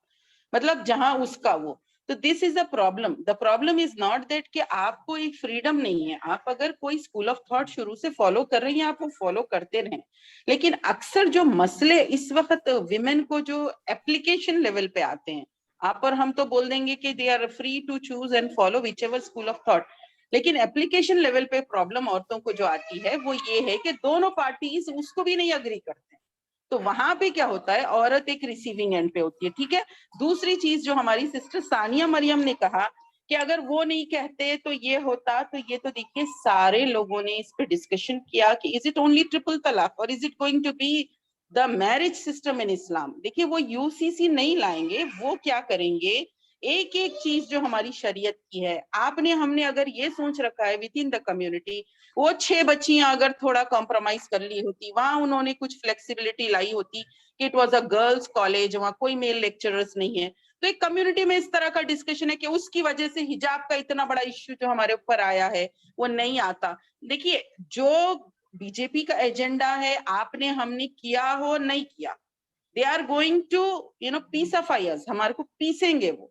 مطلب جہاں اس کا وہ. تو this is a problem. The problem is not that کہ آپ کو ایک فریڈم نہیں ہے, آپ اگر کوئی اسکول آف تھاٹ شروع سے فالو کر رہی ہیں آپ وہ فالو کرتے رہیں, لیکن اکثر جو مسئلے اس وقت ویمن کو جو اپلیکیشن لیول پہ آتے ہیں, آپ اور ہم تو بول دیں گے کہ they are free to choose and follow whichever school of thought, لیکن اپلیکیشن لیول پہ پرابلم عورتوں کو جو آتی ہے وہ یہ ہے کہ دونوں پارٹیز اس کو بھی نہیں اگری کرتے. تو وہاں پہ کیا ہوتا ہے, عورت ایک ریسیونگ اینڈ پہ ہوتی ہے. ٹھیک ہے, دوسری چیز جو ہماری سسٹر ثانیہ مریم نے کہا کہ اگر وہ نہیں کہتے تو یہ ہوتا, تو یہ تو دیکھیے سارے لوگوں نے اس پہ ڈسکشن کیا کہ از اٹ اونلی ٹرپل طلاق اور is it going to be the marriage system in Islam. دیکھیے وہ UCC نہیں لائیں گے, وہ کیا کریں گے, ایک ایک چیز جو ہماری شریعت کی ہے, آپ نے ہم نے اگر یہ سوچ رکھا ہے ود ان دا کمیونٹی, وہ 6 بچیاں اگر تھوڑا کمپرومائز کر لی ہوتی, وہاں انہوں نے کچھ فلیکسیبلٹی لائی ہوتی کہ it was a girls college, وہاں کوئی میل لیکچررز نہیں ہے, تو ایک کمیونٹی میں اس طرح کا ڈسکشن ہے کہ اس کی وجہ سے حجاب کا اتنا بڑا ایشو جو ہمارے اوپر آیا ہے وہ نہیں آتا. دیکھیے جو BJP کا ایجنڈا ہے, آپ نے ہم نے کیا ہو نہیں کیا, they are going to pacify us, ہمارے کو پیسیں گے وہ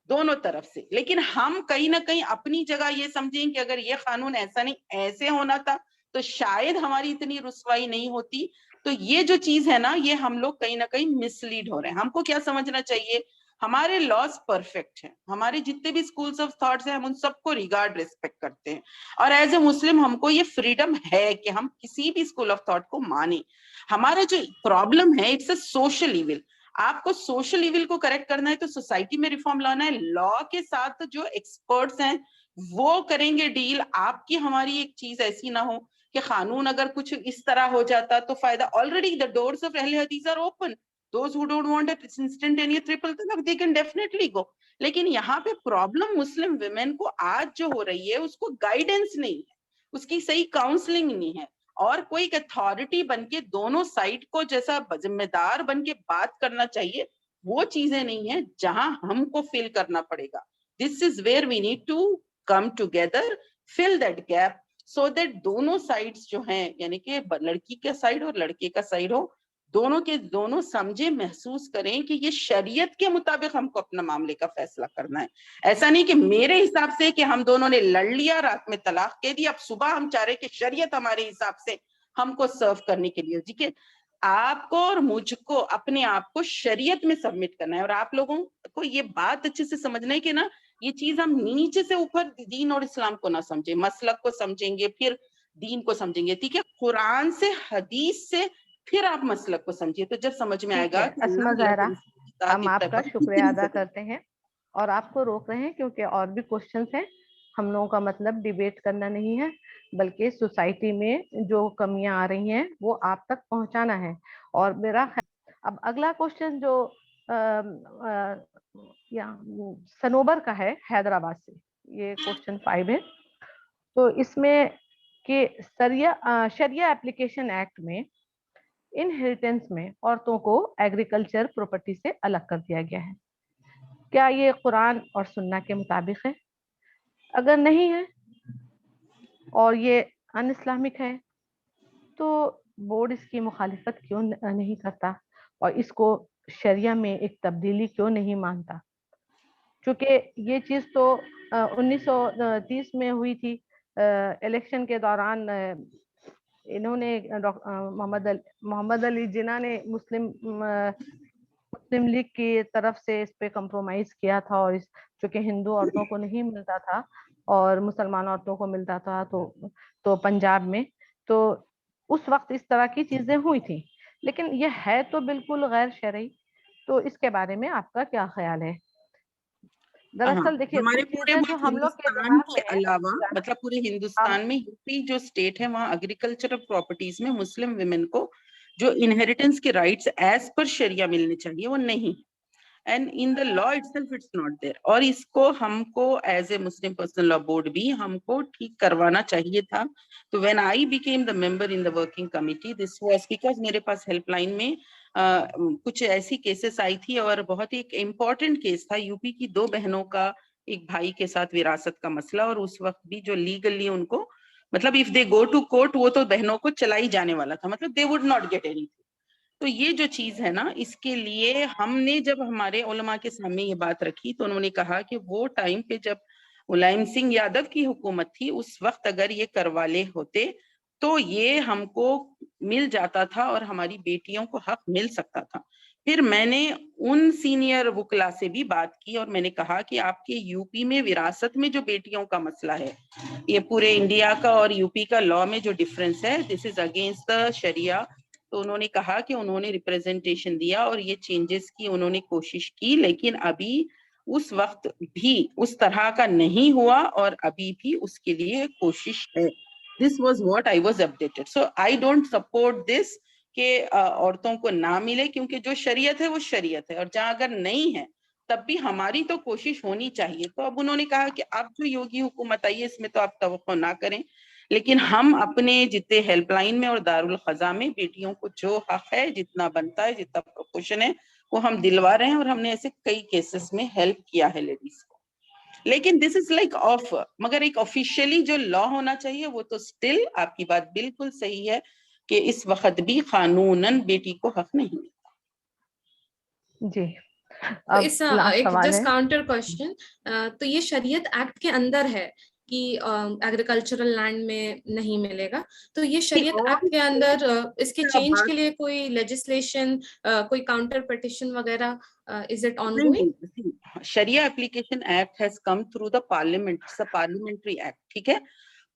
دونوں طرف سے. لیکن ہم کہیں نہ کہیں اپنی جگہ یہ سمجھیں کہ اگر یہ قانون ایسا نہیں ایسے ہونا تھا تو شاید ہماری اتنی رسوائی نہیں ہوتی. تو یہ جو چیز ہے نا, یہ ہم لوگ کہیں نہ کہیں مس لیڈ ہو رہے ہیں. ہم کو کیا سمجھنا چاہیے, ہمارے لاز پرفیکٹ ہیں, ہمارے جتنے بھی اسکولس آف تھاٹس ہیں ہم ان سب کو ریگارڈ ریسپیکٹ کرتے ہیں, اور ایز اے مسلم ہم کو یہ فریڈم ہے کہ ہم کسی بھی اسکول آف تھاٹ کو مانیں. ہمارا جو پرابلم ہے اٹس اے سوشل ایول. آپ کو سوشل ایول کو کریکٹ کرنا ہے تو سوسائٹی میں ریفارم لانا ہے, لا کے ساتھ جو ایکسپرٹس ہیں وہ کریں گے ڈیل. آپ کی ہماری ایک چیز ایسی نہ ہو کہ قانون اگر کچھ اس طرح ہو جاتا تو فائدہ. آلریڈی the doors of اہل حدیث are open. Those who don't want an instantaneous triple talaq, they can definitely go. لیکن یہاں پہ پرابلم مسلم ویمن کو آج جو ہو رہی ہے اس کو گائیڈنس نہیں ہے, اس کی صحیح کاؤنسلنگ نہیں ہے, اور کوئی ایک اتھارٹی بن کے دونوں سائڈ کو جیسا ذمہ دار بن کے بات کرنا چاہیے, وہ چیزیں نہیں ہیں جہاں ہم کو فل کرنا پڑے گا. This is where we need to come together, fill that gap, so that دونوں سائڈس جو ہیں, یعنی کہ لڑکی کا سائڈ اور لڑکے کا سائڈ ہو, دونوں کے دونوں سمجھے محسوس کریں کہ یہ شریعت کے مطابق ہم کو اپنا معاملے کا فیصلہ کرنا ہے. ایسا نہیں کہ میرے حساب سے کہ ہم دونوں نے لڑ لیا, رات میں طلاق کہہ دی, اب صبح ہم چاہ رہے کہ شریعت ہمارے حساب سے ہم کو سرو کرنے کے لیے. ٹھیک ہے, آپ کو اور مجھ کو اپنے آپ کو شریعت میں سبمٹ کرنا ہے, اور آپ لوگوں کو یہ بات اچھے سے سمجھنا ہے کہ نا یہ چیز ہم نیچے سے اوپر دین اور اسلام کو نہ سمجھیں, مسلک کو سمجھیں گے پھر دین کو سمجھیں گے. ٹھیک ہے, قرآن سے حدیث سے پھر آپ مسلک کو سمجھیے, تو جب سمجھ میں آئے گا. اسما ظاہرہ, ہم آپ کا شکریہ ادا کرتے ہیں اور آپ کو روک رہے ہیں کیونکہ اور بھی کوشچنس ہیں. ہم لوگوں کا مطلب ڈیبیٹ کرنا نہیں ہے, بلکہ سوسائٹی میں جو کمیاں آ رہی ہیں وہ آپ تک پہنچانا ہے. اور میرا اب اگلا کوشچن جو سنوبر کا ہے حیدرآباد سے, یہ کوشچن 5 ہے. تو اس میں کہ شریعہ اپلیکیشن ایکٹ میں انہیریٹنس میں عورتوں کو ایگریکلچر پراپرٹی سے الگ کر دیا گیا ہے. کیا یہ قرآن اور سنہ کے مطابق ہے؟ اگر نہیں ہے اور یہ ان اسلامک ہے تو بورڈ اس کی مخالفت کیوں نہیں کرتا اور اس کو شریعہ میں ایک تبدیلی کیوں نہیں مانتا؟ چونکہ یہ چیز تو 1930 میں ہوئی تھی. الیکشن کے دوران انہوں نے محمد علی جناح نے مسلم لیگ کی طرف سے اس پہ کمپرومائز کیا تھا, اور چونکہ ہندو عورتوں کو نہیں ملتا تھا اور مسلمان عورتوں کو ملتا تھا تو پنجاب میں تو اس وقت اس طرح کی چیزیں ہوئی تھی. لیکن یہ ہے تو بالکل غیر شرعی. تو اس کے بارے میں آپ کا کیا خیال ہے؟ دراصل دیکھیے ہمارے کچھ پورے چیزیں جو ملک ہم لوگ کے ہندوستان دماغ کے میں ہے, علاوہ مطلب پورے ہندوستان میں یوپی جو اسٹیٹ ہے وہاں ایگریکلچرل پراپرٹیز میں مسلم ویمن کو جو انہیریٹنس کے رائٹس ایز پر شریعہ ملنے چاہیے وہ نہیں. And in the law itself it's not there. اور اس کو ہم کو as a Muslim personal law Board بھی ہم کو ٹھیک کروانا چاہیے تھا. تو when I became the member in the working committee this was because میرے پاس ہیلپ لائن میں کچھ ایسی کیسز آئی تھی اور بہت ایک امپورٹنٹ کیس تھا یوپی کی 2 بہنوں کا ایک بھائی کے ساتھ وراثت کا مسئلہ. اور اس وقت بھی جو لیگلی ان کو مطلب if they go to court وہ تو بہنوں کو چلائی جانے والا تھا, مطلب they would not get any. تو یہ جو چیز ہے نا اس کے لیے ہم نے جب ہمارے علماء کے سامنے یہ بات رکھی تو انہوں نے کہا کہ وہ ٹائم پہ جب ملائم سنگھ یادو کی حکومت تھی اس وقت اگر یہ کروا لے ہوتے تو یہ ہم کو مل جاتا تھا اور ہماری بیٹیوں کو حق مل سکتا تھا. پھر میں نے ان سینئر وکلا سے بھی بات کی اور میں نے کہا کہ آپ کے یو پی میں وراثت میں جو بیٹیوں کا مسئلہ ہے یہ پورے انڈیا کا اور یو پی کا لا میں جو ڈفرنس ہے دس از اگینسٹ دا شریعہ. تو انہوں نے کہا کہ انہوں نے ریپریزنٹیشن دیا اور یہ چینجز کی انہوں نے کوشش کی لیکن ابھی اس وقت بھی اس طرح کا نہیں ہوا اور ابھی بھی اس کے لیے کوشش ہے. This was what I was updated. So I don't support this کہ عورتوں کو نہ ملے کیونکہ جو شریعت ہے وہ شریعت ہے اور جہاں اگر نہیں ہے تب بھی ہماری تو کوشش ہونی چاہیے. تو اب انہوں نے کہا کہ اب جو یوگی حکومت آئی ہے اس میں تو آپ توقع نہ کریں لیکن ہم اپنے جتنے ہیلپ لائن میں اور دارالخزا میں بیٹیوں کو جو حق ہے جتنا بنتا ہے جتنا پروپورشن ہے وہ ہم دلوا رہے ہیں اور ہم نے ایسے کئی کیسز میں ہیلپ کیا ہے لیڈیز کو. لیکن دس از لائک آف مگر ایک آفیشیلی جو لا ہونا چاہیے وہ تو اسٹل آپ کی بات بالکل صحیح ہے کہ اس وقت بھی قانوناً بیٹی کو حق نہیں ملتا. جی اس ایک جسٹ کاؤنٹر کوشچن, تو یہ شریعت ایکٹ کے اندر ہے کہ ایگریکلچرل لینڈ میں نہیں ملے گا, تو یہ شریعت ایکٹ کے اندر اس کے چینج کے لیے کوئی لیجسلیشن کوئی کاؤنٹر پٹیشن وغیرہ از اٹ آن گوئنگ؟ شریعہ application act has come through the parliament, it's a parliamentary act, ٹھیک ہے.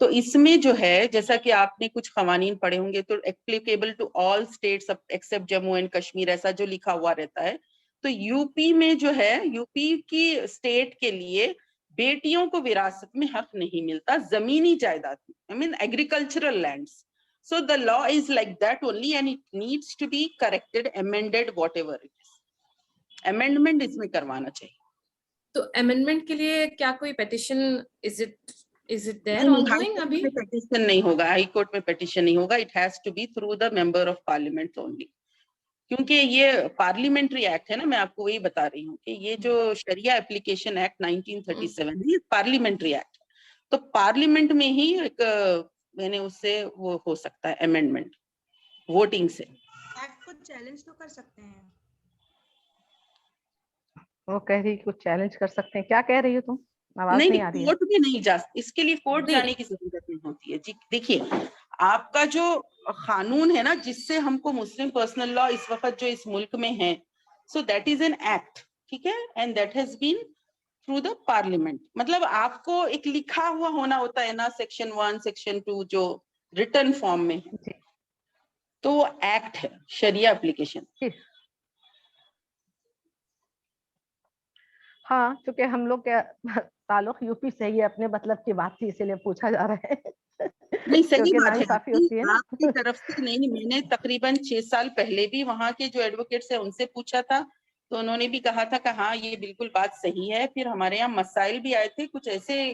تو اس میں جو ہے جیسا کہ آپ نے کچھ قوانین پڑھے ہوں گے تو applicable to all states except Jammu and Kashmir ایسا جو لکھا ہوا رہتا ہے. تو یو پی میں جو ہے یو پی کی اسٹیٹ کے لیے بیٹیوں کو وراثت میں حق نہیں ملتا زمینی جائیداد میں, I mean agricultural lands. So the law is like that only and it needs to be corrected, amended, whatever it is. Amendment اس میں کروانا چاہیے. تو amendment کے لیے کیا کوئی petition is it there ongoing ابھی؟ petition نہیں ہوگا, ہائی کورٹ میں petition نہیں ہوگا, it has to be through the member of parliament only. کیونکہ یہ پارلیمنٹری ایکٹ ہے نا, میں آپ کو وہی بتا رہی ہوں کہ یہ جو شریعہ اپلیکیشن ایکٹ 1937 یہ پارلیمنٹری ایکٹ, تو پارلیمنٹ میں ہی ایک یعنی اس سے وہ ہو سکتا ہے امینڈمنٹ ووٹنگ سے. ایکٹ کو چیلنج تو کر سکتے ہیں. وہ کہہ رہی کچھ چیلنج کر سکتے ہیں, کیا کہہ رہی ہو تم؟ آواز نہیں آ رہی ہے. کورٹ بھی نہیں جا, اس کے لیے کورٹ جانے کی ضرورت نہیں ہوتی ہے. جی دیکھیے آپ کا جو قانون ہے نا جس سے ہم کو مسلم پرسنل لا اس وقت جو اس ملک میں ہے, so that is an act, ٹھیک ہے, and that has been through the parliament. مطلب آپ کو ایک لکھا ہوا ہونا ہوتا ہے نا سیکشن 1 سیکشن 2 جو ریٹن فارم میں ہے, تو وہ ایکٹ ہے شریعہ اپلیکیشن. ہاں چونکہ ہم لوگ کا تعلق یو پی سے ہی اپنے مطلب کی بات تھی اسی لیے پوچھا جا رہا ہے. نہیں صحیح بات ہے آپ کی طرف سے. نہیں میں نے تقریباً 6 سال پہلے بھی وہاں کے جو ایڈوکیٹس ہیں ان سے پوچھا تھا تو انہوں نے بھی کہا تھا کہ ہاں یہ بالکل بات صحیح ہے. پھر ہمارے یہاں مسائل بھی آئے تھے کچھ ایسے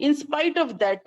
In spite of that,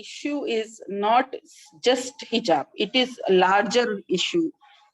issue is not just hijab, it is a larger issue,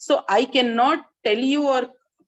So I cannot tell you or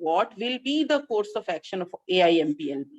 what will be the course of action of AIMPLB,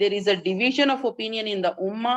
There is a division of opinion in the ummah।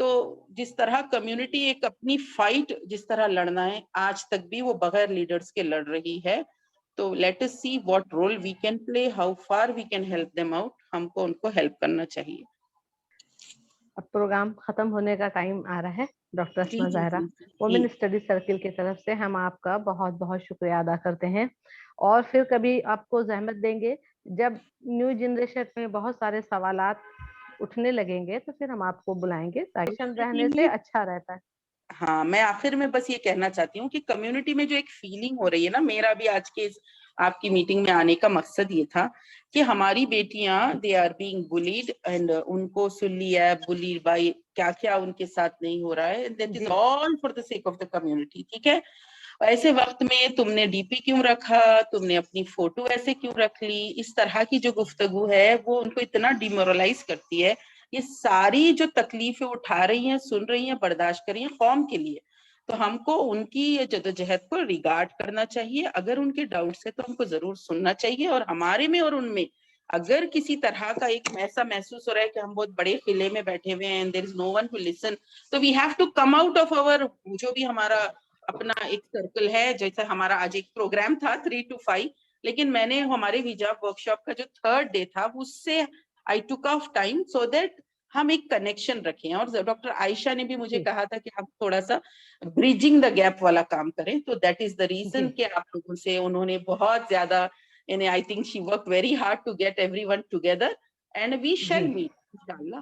تو جس طرح community ایک اپنی fight جس طرح لڑنا ہے آج تک بھی وہ بغیر لیڈرز کے لڑ رہی ہے. تو let us see what role we can play, how far we can help them out. ہم کو ان کو ہیلپ کرنا چاہیے. اب پروگرام ختم ہونے کا ٹائم آ رہا ہے. ڈاکٹر اسما زہرا, وومن اسٹڈی سرکل کی طرف سے ہم آپ کا بہت بہت شکریہ ادا کرتے ہیں, اور پھر کبھی آپ کو زحمت دیں گے جب نیو جنریشن میں بہت سارے سوالات اٹھنے لگیں گے تو پھر ہم آپ کو بلائیں گے, تاکہ رہنے سے اچھا رہتا ہے. ہاں, میں آخر میں بس یہ کہنا چاہتی ہوں کہ کمیونٹی میں جو ایک فیلنگ ہو رہی ہے نا, میرا بھی آج کے آپ کی میٹنگ میں آنے کا مقصد یہ تھا کہ ہماری بیٹیاں they are being bled, and ان کو سلی ہے بلیڈ بائی کیا کیا ان کے ساتھ نہیں ہو رہا ہے. That is all for the sake of the community. ٹھیک ہے, ایسے وقت میں تم نے ڈی پی کیوں رکھا, تم نے اپنی فوٹو ایسے کیوں رکھ لی, اس طرح کی جو گفتگو ہے وہ ان کو اتنا ڈیمورلائز کرتی ہے. یہ ساری جو تکلیفیں اٹھا رہی ہیں, سن رہی ہیں, برداشت کر رہی ہیں قوم کے لیے, تو ہم کو ان کی جدوجہد کو ریگارڈ کرنا چاہیے. اگر ان کے ڈاؤٹس ہے تو ہم کو ضرور سننا چاہیے, اور ہمارے میں اور ان میں اگر کسی طرح کا ایک ایسا محسوس ہو رہا ہے کہ ہم بہت بڑے قلعے میں بیٹھے ہوئے ہیں, there is no one to listen, تو we have to come out of our جو بھی ہمارا اپنا ایک سرکل ہے. جیسے ہمارا آج ایک پروگرام تھا 3 to 5, لیکن میں نے ہمارے حجاب ورک شاپ کا جو 3rd ڈے تھا اس سے I took off time so that ہم ایک کنیکشن رکھیں. اور ڈاکٹر عائشہ نے بھی مجھے کہا تھا کہ ہم تھوڑا سا بریجنگ دا گیپ والا کام کریں, تو دیٹ از دا ریزن کہ آپ لوگوں سے انہوں نے بہت زیادہ, I think she worked very hard to get everyone together, and we shall meet inshallah.